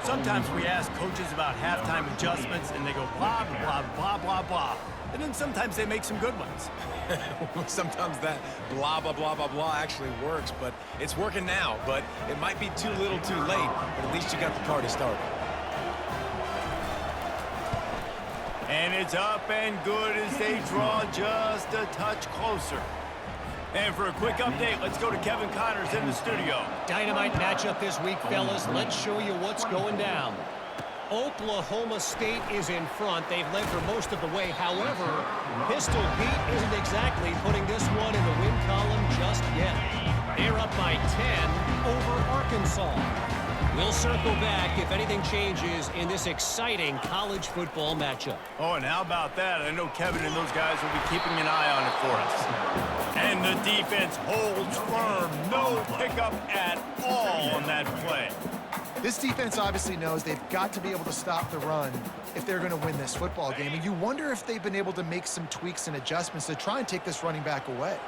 Sometimes we ask coaches about halftime adjustments, and they go blah, blah, blah, blah, blah. And then sometimes they make some good ones. Sometimes that blah, blah, blah, blah, blah actually works, but it's working now. But it might be too little too late, but at least you got the party started. And it's up and good as they draw just a touch closer. And for a quick update, let's go to Kevin Connors in the studio. Dynamite matchup this week, fellas. Let's show you what's going down. Oklahoma State is in front. They've led for most of the way. However, Pistol Pete isn't exactly putting this one in the win column just yet. They're up by 10 over Arkansas. We'll circle back if anything changes in this exciting college football matchup. Oh, and how about that? I know Kevin and those guys will be keeping an eye on it for us. And the defense holds firm. No pickup at all on that play. This defense obviously knows they've got to be able to stop the run if they're going to win this football game. And you wonder if they've been able to make some tweaks and adjustments to try and take this running back away.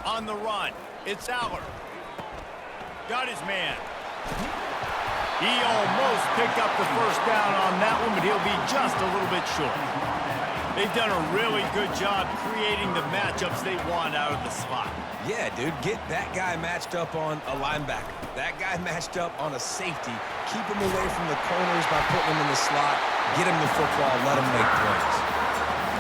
On the run, it's Aller. Got his man. He almost picked up the first down on that one, but he'll be just a little bit short. They've done a really good job creating the matchups they want out of the slot. Yeah, dude, get that guy matched up on a linebacker. That guy matched up on a safety. Keep him away from the corners by putting him in the slot. Get him the football. Let him make plays.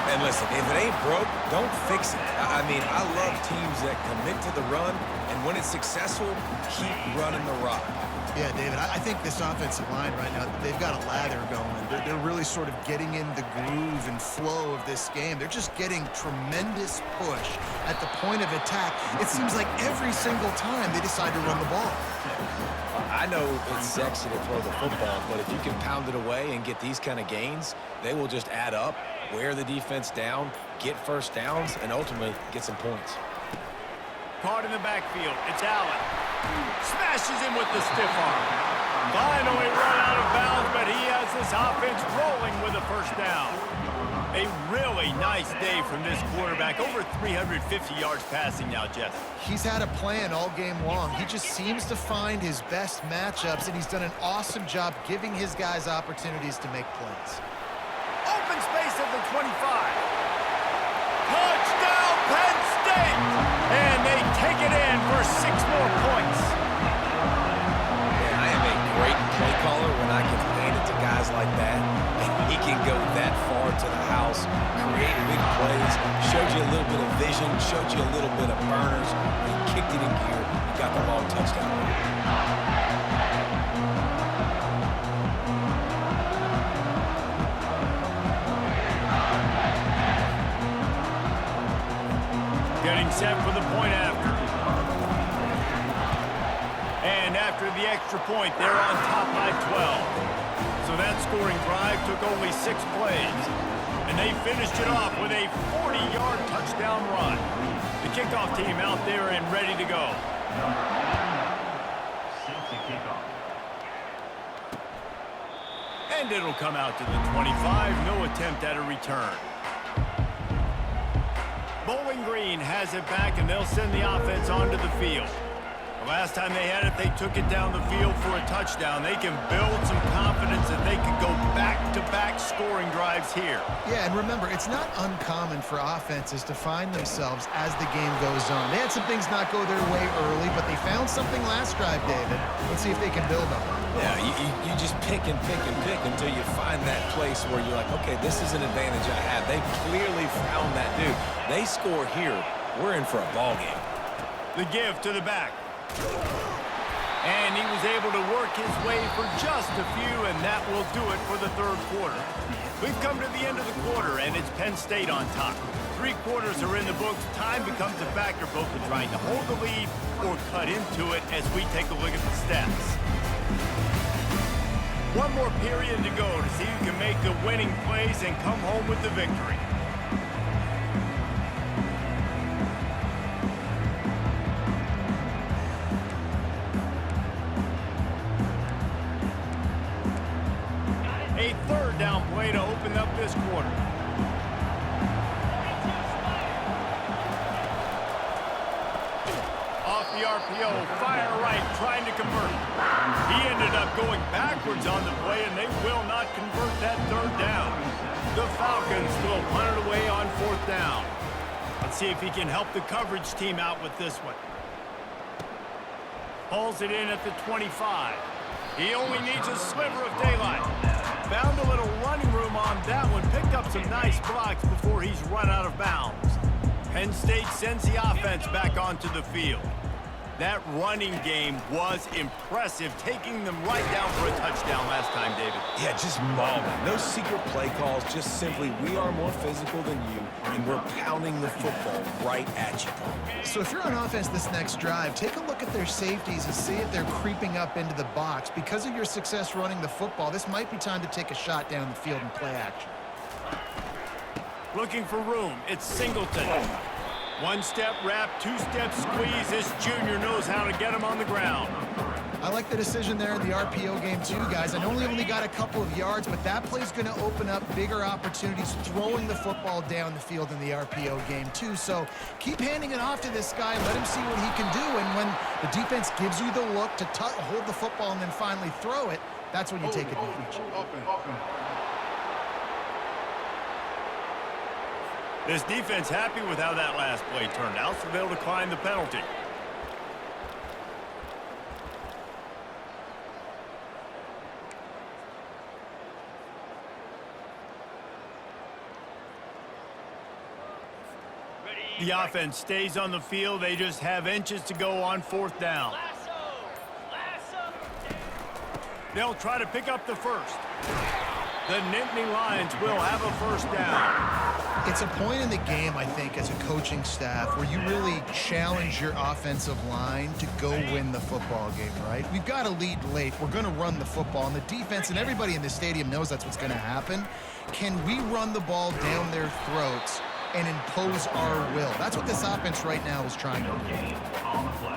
And listen, if it ain't broke, don't fix it. I mean, I love teams that commit to the run, and when it's successful, keep running the rock. Yeah, David, I think this offensive line right now, they've got a lather going. They're really sort of getting in the groove and flow of this game. They're just getting tremendous push at the point of attack. It seems like every single time they decide to run the ball. I know it's sexy to throw the football, but if you can pound it away and get these kind of gains, they will just add up, wear the defense down, get first downs, and ultimately get some points. Caught in the backfield. It's Allen. Smashes him with the stiff arm. Finally run out of bounds, but he has this offense rolling with a first down. A really nice day from this quarterback. Over 350 yards passing now, Jeff. He's had a plan all game long. He just seems to find his best matchups, and he's done an awesome job giving his guys opportunities to make plays. Open space at the 25. Touchdown, Penn State! And they take it in for 6 more points. Man, I am a great play caller when I can hand it to guys like that. And he can go that far to the house, create big plays, showed you a little bit of vision, showed you a little bit of burners. He kicked it in gear and got the long touchdown. Getting set for the point after. And after the extra point, they're on top by 12. So that scoring drive took only 6 plays. And they finished it off with a 40-yard touchdown run. The kickoff team out there and ready to go. Sets a kickoff. And it'll come out to the 25. No attempt at a return. Bowling Green has it back, and they'll send the offense onto the field. The last time they had it, they took it down the field for a touchdown. They can build some confidence that they can go back-to-back scoring drives here. Yeah, and remember, it's not uncommon for offenses to find themselves as the game goes on. They had some things not go their way early, but they found something last drive, David. Let's see if they can build on it. Yeah, you just pick and pick and pick until you find that place where you're like, okay, this is an advantage I have. They clearly found that dude. They score here, we're in for a ball game. The give to the back. And he was able to work his way for just a few, and that will do it for the third quarter. We've come to the end of the quarter, and it's Penn State on top. 3 quarters are in the books. Time becomes a factor both in trying to hold the lead or cut into it as we take a look at the stats. 1 more period to go to see who can make the winning plays and come home with the victory. A 3rd down play to open up this quarter. Off the RPO, fire right, trying to convert. He ended up going backwards on the play, and they will not convert that 3rd down. The Falcons will punt it away on 4th down. Let's see if he can help the coverage team out with this one. Pulls it in at the 25. He only needs a sliver of daylight. Found a little running room on that one. Picked up some nice blocks before he's run out of bounds. Penn State sends the offense back onto the field. That running game was impressive, taking them right down for a touchdown last time, David. Yeah, just mauling. No secret play calls, just simply we are more physical than you, and we're pounding the football right at you. So if you're on offense this next drive, take a look at their safeties and see if they're creeping up into the box. Because of your success running the football, this might be time to take a shot down the field and play action. Looking for room. It's Singleton. One-step wrap, two-step squeeze. This junior knows how to get him on the ground. I like the decision there in the RPO game too, guys. I know he only got a couple of yards, but that play's going to open up bigger opportunities throwing the football down the field in the RPO game too. So keep handing it off to this guy. Let him see what he can do. And when the defense gives you the look to hold the football and then finally throw it, that's when you take advantage. This defense happy with how that last play turned out, so they'll decline the penalty. The offense stays on the field. They just have inches to go on fourth down. They'll try to pick up the first. The Nittany Lions will have a first down. It's a point in the game, I think, as a coaching staff where you really challenge your offensive line to go win the football game, right? We've got to lead late. We're going to run the football, and the defense and everybody in the stadium knows that's what's going to happen. Can we run the ball down their throats and impose our will? That's what this offense right now is trying to do.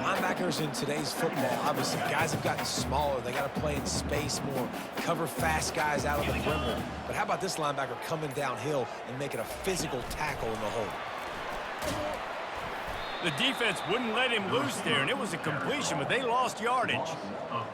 Linebackers in today's football, obviously, guys have gotten smaller. They got to play in space more, cover fast guys out of the perimeter. But how about this linebacker coming downhill and making a physical tackle in the hole? The defense wouldn't let him loose there, and it was a completion, but they lost yardage.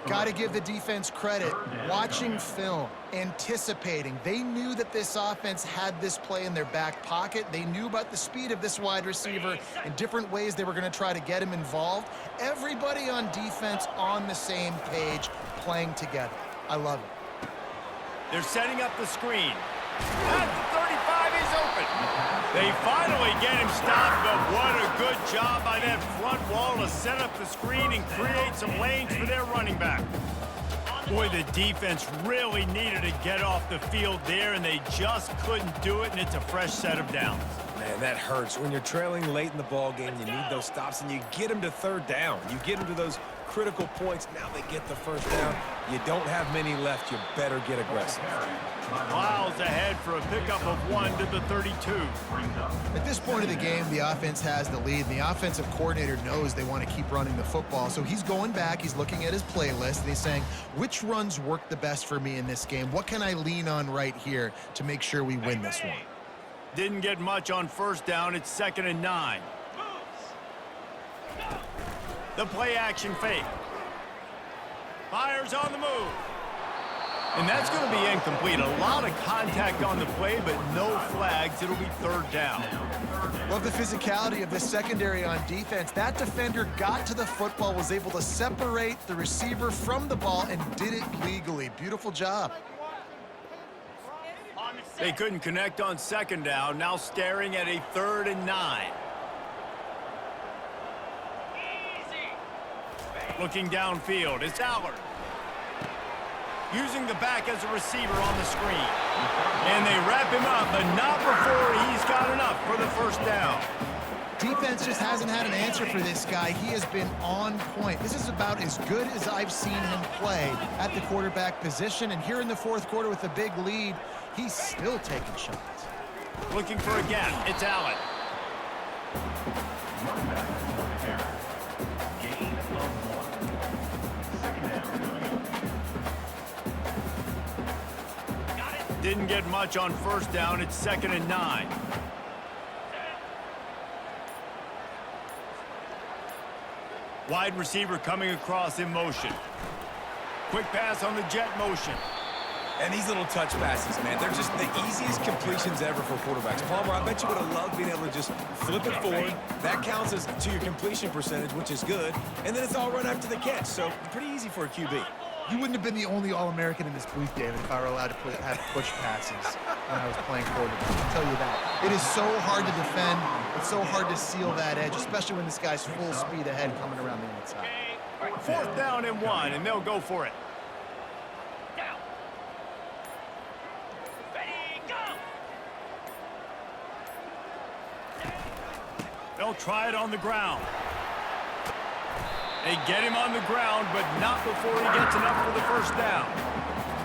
Got to give the defense credit. Watching film, anticipating. They knew that this offense had this play in their back pocket. They knew about the speed of this wide receiver and different ways they were going to try to get him involved. Everybody on defense on the same page, playing together. I love it. They're setting up the screen. At the 35, he's open. They finally get him stopped, but what a good job by that front wall to set up the screen and create some lanes for their running back. Boy, the defense really needed to get off the field there, and they just couldn't do it, and it's a fresh set of downs. Man, that hurts. When you're trailing late in the ball game, you need those stops, and you get them to third down. You get them to those critical points. Now they get the first down. You don't have many left. You better get aggressive. Miles ahead for a pickup of 1 to the 32. At this point of the game, the offense has the lead, and the offensive coordinator knows they want to keep running the football. So he's going back, he's looking at his playlist, and he's saying, which runs work the best for me in this game? What can I lean on right here to make sure we win this one? Didn't get much on first down. It's 2nd and 9. The play action fake. Fires on the move. And that's going to be incomplete. A lot of contact on the play, but no flags. It'll be third down. Love the physicality of this secondary on defense. That defender got to the football, was able to separate the receiver from the ball, and did it legally. Beautiful job. They couldn't connect on second down. Now staring at a 3rd and 9. Looking downfield, it's Allard. Using the back as a receiver on the screen. And they wrap him up, but not before he's got enough for the first down. Defense just hasn't had an answer for this guy. He has been on point. This is about as good as I've seen him play at the quarterback position. And here in the fourth quarter with a big lead, he's still taking shots. Looking for a gap, it's Allen. Didn't get much on first down. It's 2nd and 9. Wide receiver coming across in motion. Quick pass on the jet motion. And these little touch passes, man, they're just the easiest completions ever for quarterbacks. Palmer, I bet you would have loved being able to just flip it forward. That counts as to your completion percentage, which is good. And then it's all run after the catch, so pretty easy for a QB. You wouldn't have been the only All-American in this booth, David, if I were allowed to have push passes when I was playing quarterback. I'll tell you that. It is so hard to defend. It's so hard to seal that edge, especially when this guy's full speed ahead coming around the outside. 4th down and 1, and they'll go for it. They'll try it on the ground. They get him on the ground, but not before he gets enough for the first down.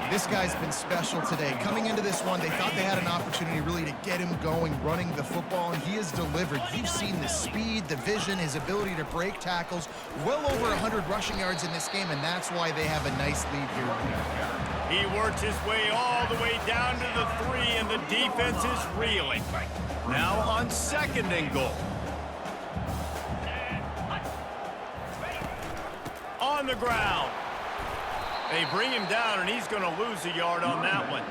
This guy's been special today. Coming into this one, they thought they had an opportunity really to get him going, running the football, and he has delivered. You've seen the speed, the vision, his ability to break tackles. Well over 100 rushing yards in this game, and that's why they have a nice lead here. He works his way all the way down to the 3, and the defense is reeling. Now on 2nd and goal. On the ground. They bring him down, and he's going to lose a yard on that one.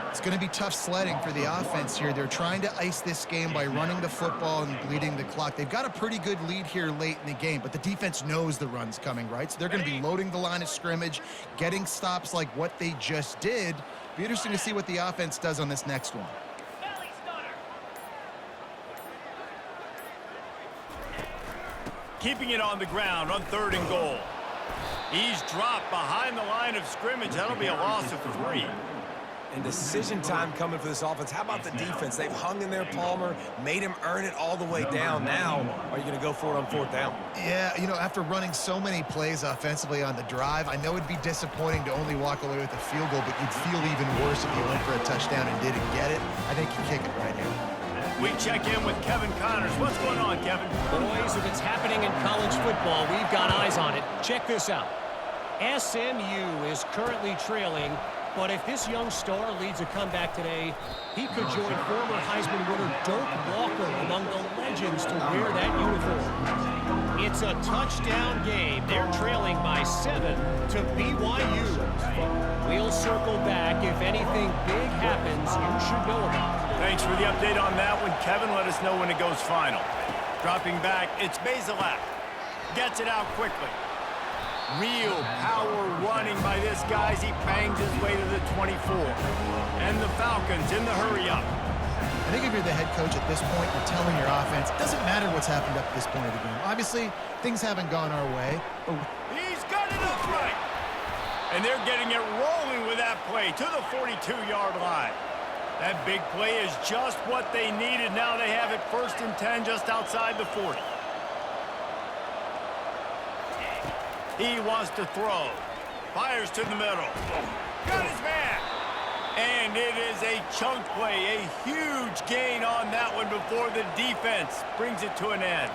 It's going to be tough sledding for the offense here. They're trying to ice this game by running the football and bleeding the clock. They've got a pretty good lead here late in the game, but the defense knows the run's coming, right? So they're going to be loading the line of scrimmage, getting stops like what they just did. Be interesting to see what the offense does on this next one. Keeping it on the ground on 3rd and goal. He's dropped behind the line of scrimmage. That'll be a loss of 3. And decision time coming for this offense. How about the defense? They've hung in there, Palmer, made him earn it all the way down. Now, are you going to go for it on 4th down? Yeah, you know, after running so many plays offensively on the drive, I know it'd be disappointing to only walk away with a field goal, but you'd feel even worse if you went for a touchdown and didn't get it. I think you kick it right here. We check in with Kevin Connors. What's going on, Kevin? Boys, if it's happening in college football, we've got eyes on it. Check this out. SMU is currently trailing, but if this young star leads a comeback today, he could join former Heisman winner Dirk Walker among the legends to wear that uniform. It's a touchdown game. They're trailing by 7 to BYU. We'll circle back. If anything big happens, you should know about it. Thanks for the update on that one, Kevin. Let us know when it goes final. Dropping back, it's Bazelak. Gets it out quickly. Real power running by this guy as he bangs his way to the 24. And the Falcons in the hurry-up. I think if you're the head coach at this point, you're telling your offense, it doesn't matter what's happened up to this point of the game. Obviously, things haven't gone our way. But he's got it upright. And they're getting it rolling with that play to the 42-yard line. That big play is just what they needed. Now they have it 1st and 10 just outside the 40. He wants to throw. Fires to the middle. Got his man. And it is a chunk play. A huge gain on that one before the defense brings it to an end.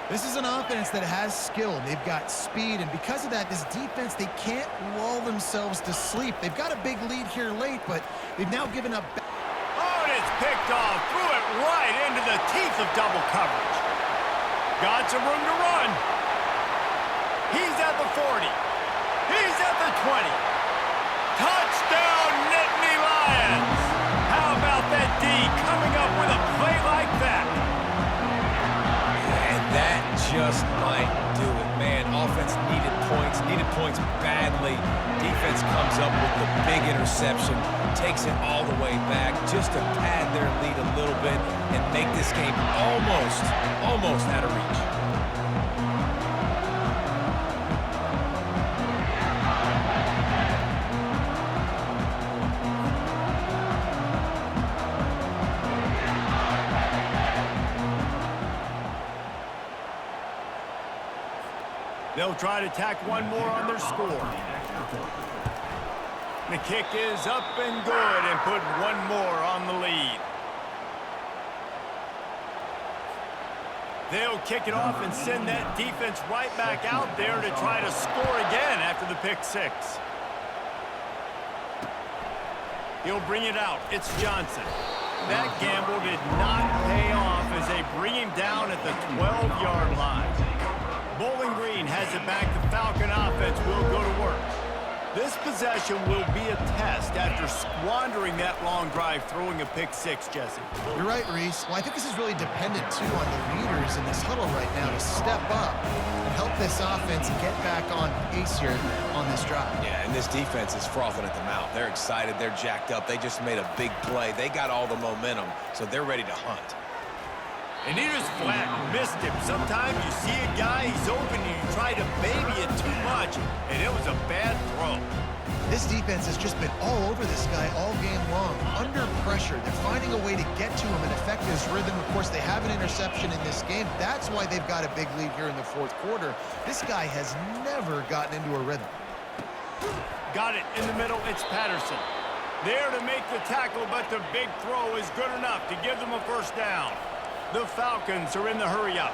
this is an offense that has skill. They've got speed, and because of that, this defense, they can't lull themselves to sleep. They've got a big lead here late, but they've now given up. Oh, and it's picked off. Threw it right into the teeth of double coverage. Got some room to run. He's at the 40. He's at the 20. Touchdown, Nittany Lions. How about that D coming up with a play like that? And that just might do it, man. Offense needed points badly. Defense comes up with the big interception, takes it all the way back just to pad their lead a little bit and make this game almost out of reach. They'll try to tack one more on their score. The kick is up and good and put one more on the lead. They'll kick it off and send that defense right back out there to try to score again after the pick six. He'll bring it out. It's Johnson. That gamble did not pay off as they bring him down at the 12-yard line. Bowling Green has it back. The Falcon offense will go to work. This possession will be a test after squandering that long drive, throwing a pick six, Jesse. You're right, Reese. Well, I think this is really dependent, too, on the leaders in this huddle right now to step up and help this offense get back on pace here on this drive. Yeah, and this defense is frothing at the mouth. They're excited. They're jacked up. They just made a big play. They got all the momentum, so they're ready to hunt. And he just flat missed him. Sometimes you see a guy, he's open, and you try to baby it too much, and it was a bad throw. This defense has just been all over this guy all game long, under pressure. They're finding a way to get to him and affect his rhythm. Of course, they have an interception in this game. That's why they've got a big lead here in the fourth quarter. This guy has never gotten into a rhythm. Got it in the middle. It's Patterson. There to make the tackle, but the big throw is good enough to give them a first down. The Falcons are in the hurry-up.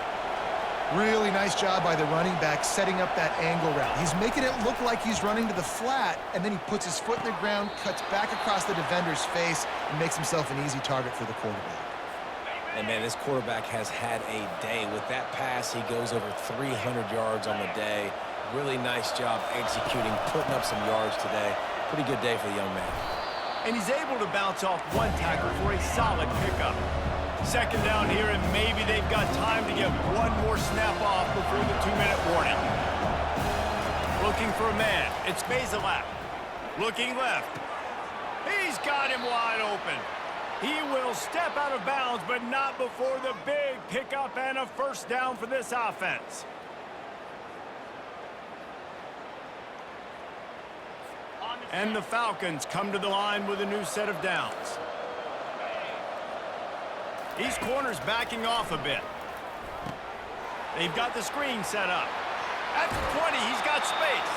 Really nice job by the running back setting up that angle route. He's making it look like he's running to the flat, and then he puts his foot in the ground, cuts back across the defender's face, and makes himself an easy target for the quarterback. And, man, this quarterback has had a day. With that pass, he goes over 300 yards on the day. Really nice job executing, putting up some yards today. Pretty good day for the young man. And he's able to bounce off one tackle for a solid pickup. Second down here, and maybe they've got time to get one more snap off before the 2-minute warning. Looking for a man. It's Bazelak. Looking left. He's got him wide open. He will step out of bounds, but not before the big pickup and a first down for this offense. And the Falcons come to the line with a new set of downs. These corners backing off a bit. They've got the screen set up. At the 20, he's got space.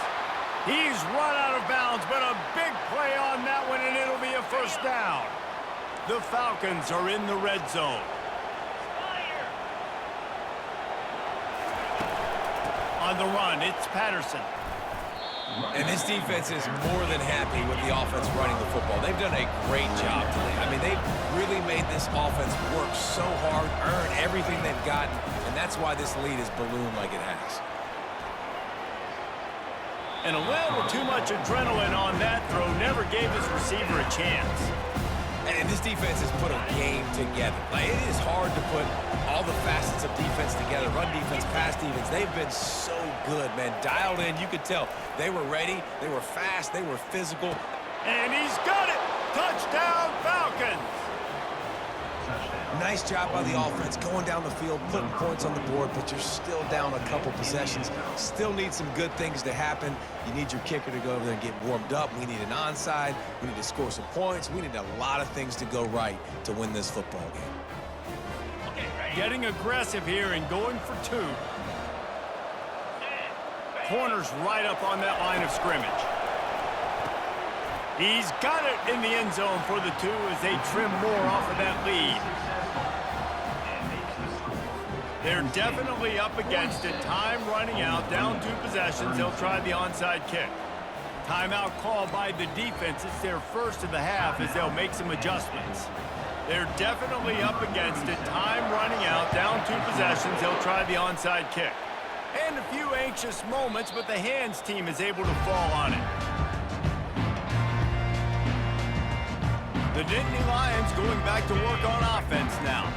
He's run out of bounds, but a big play on that one, and it'll be a first down. The Falcons are in the red zone. On the run, it's Patterson. And this defense is more than happy with the offense running the football. They've done a great job today. I mean, they've really made this offense work so hard, earn everything they've gotten, and that's why this lead is ballooned like it has. And a little too much adrenaline on that throw never gave his receiver a chance. And this defense has put a game together. Like, it is hard to put all the facets of defense together. Run defense, pass defense. They've been so good, man. Dialed in. You could tell they were ready. They were fast. They were physical. And he's got it. Touchdown, Falcons. Nice job by the offense going down the field, putting points on the board, but you're still down a couple possessions. Still need some good things to happen. You need your kicker to go over there and get warmed up. We need an onside. We need to score some points. We need a lot of things to go right to win this football game. Getting aggressive here and going for two. Corners right up on that line of scrimmage. He's got it in the end zone for the two as they trim more off of that lead. They're definitely up against it. Time running out, down 2 possessions. They'll try the onside kick. Timeout call by the defense. It's their first of the half as they'll make some adjustments. They're definitely up against it. Time running out, down 2 possessions. They'll try the onside kick. And a few anxious moments, but the hands team is able to fall on it. The Nittany Lions going back to work on offense now.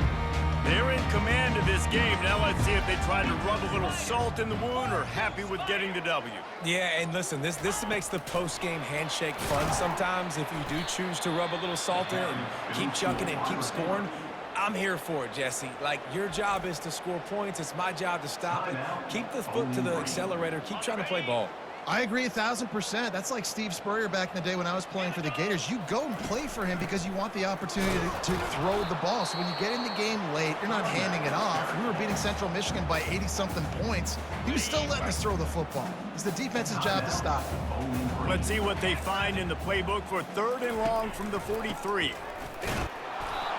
They're in command of this game. Now let's see if they try to rub a little salt in the wound or happy with getting the W. Yeah, and listen, this makes the post-game handshake fun sometimes if you do choose to rub a little salt in and keep chucking and keep scoring. I'm here for it, Jesse. Like, your job is to score points. It's my job to stop it. Keep the foot to the accelerator. Keep trying to play ball. I agree 1,000%. That's like Steve Spurrier back in the day when I was playing for the Gators. You go and play for him because you want the opportunity to throw the ball. So when you get in the game late, you're not handing it off. We were beating Central Michigan by 80-something points. He was still letting us throw the football. It's the defense's job to stop it. Let's see what they find in the playbook for 3rd and long from the 43.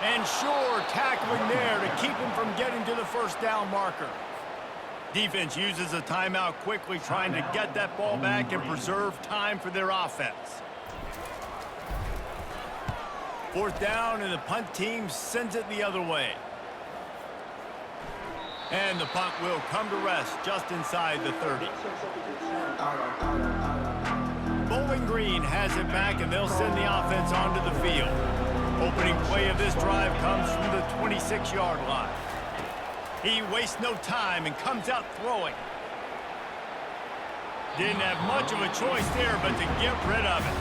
And sure, tackling there to keep him from getting to the first down marker. Defense uses a timeout quickly, trying to get that ball back and preserve time for their offense. 4th down, and the punt team sends it the other way. And the punt will come to rest just inside the 30. Bowling Green has it back, and they'll send the offense onto the field. Opening play of this drive comes from the 26-yard line. He wastes no time and comes out throwing. Didn't have much of a choice there, but to get rid of it.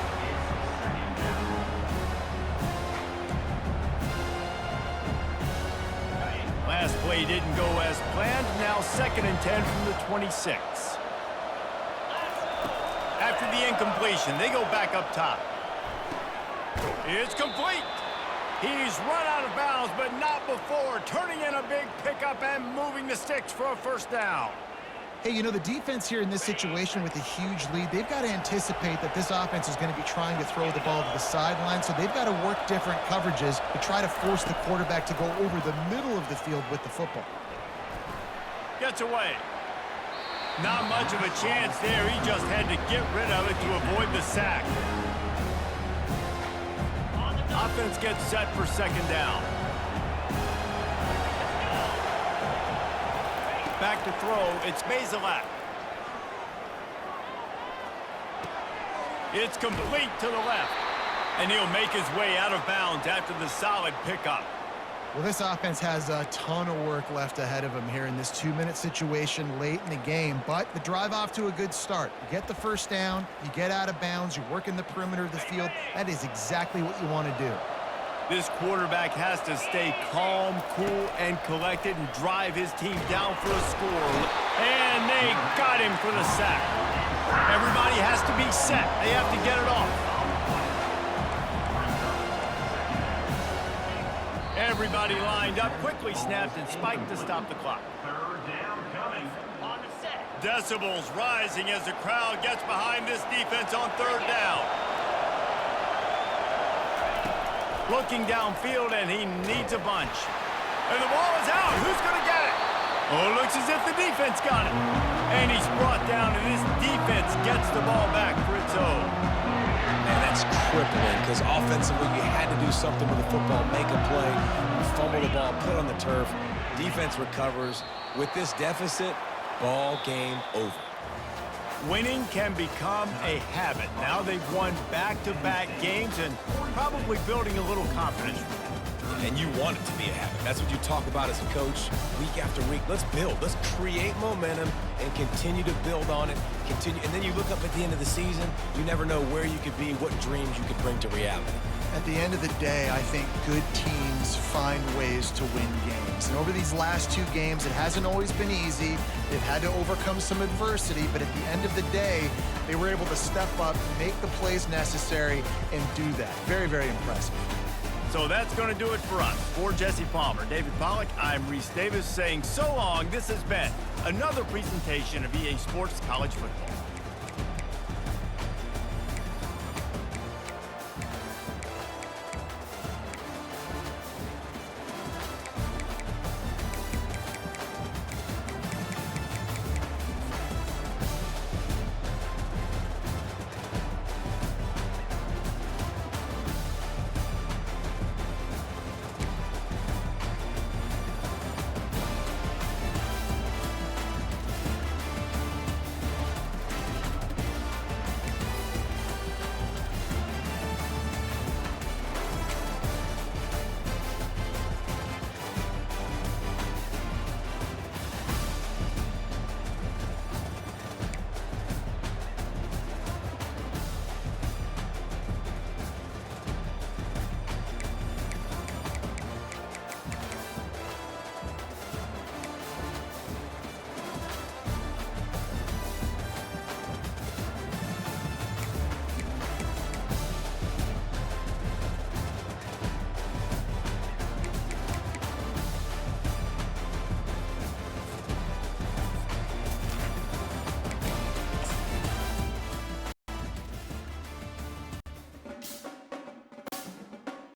Last play didn't go as planned. Now 2nd and 10 from the 26. After the incompletion, they go back up top. It's complete. He's run out of bounds, but not before turning in a big pickup and moving the sticks for a first down. Hey, you know, the defense here in this situation with a huge lead, they've got to anticipate that this offense is going to be trying to throw the ball to the sideline, so they've got to work different coverages to try to force the quarterback to go over the middle of the field with the football. Gets away. Not much of a chance there. He just had to get rid of it to avoid the sack. Offense gets set for second down. Back to throw. It's Bazelak. It's complete to the left. And he'll make his way out of bounds after the solid pickup. Well, this offense has a ton of work left ahead of them here in this 2-minute situation late in the game, but the drive off to a good start. You get the first down, you get out of bounds, you work in the perimeter of the field. That is exactly what you want to do. This quarterback has to stay calm, cool, and collected and drive his team down for a score. And they got him for the sack. Everybody has to be set. They have to get it off. Everybody lined up, quickly snapped and spiked to stop the clock. Third down coming on the set. Decibels rising as the crowd gets behind this defense on third down. Looking downfield, and he needs a bunch. And the ball is out. Who's going to get it? Oh, it looks as if the defense got it. And he's brought down, and this defense gets the ball back for its own. Man, that's crippling because offensively you had to do something with the football, make a play, you fumble the ball, put it on the turf. Defense recovers. With this deficit, ball game over. Winning can become a habit. Now they've won back-to-back games and probably building a little confidence. And you want it to be a habit. That's what you talk about as a coach week after week. Let's build. Let's create momentum and continue to build on it. Continue, and then you look up at the end of the season, you never know where you could be, what dreams you could bring to reality. At the end of the day, I think good teams find ways to win games. And over these last 2 games, it hasn't always been easy. They've had to overcome some adversity, but at the end of the day, they were able to step up, make the plays necessary, and do that. Very, very impressive. So that's going to do it for us. For Jesse Palmer, David Pollack, I'm Reese Davis saying so long. This has been another presentation of EA Sports College Football.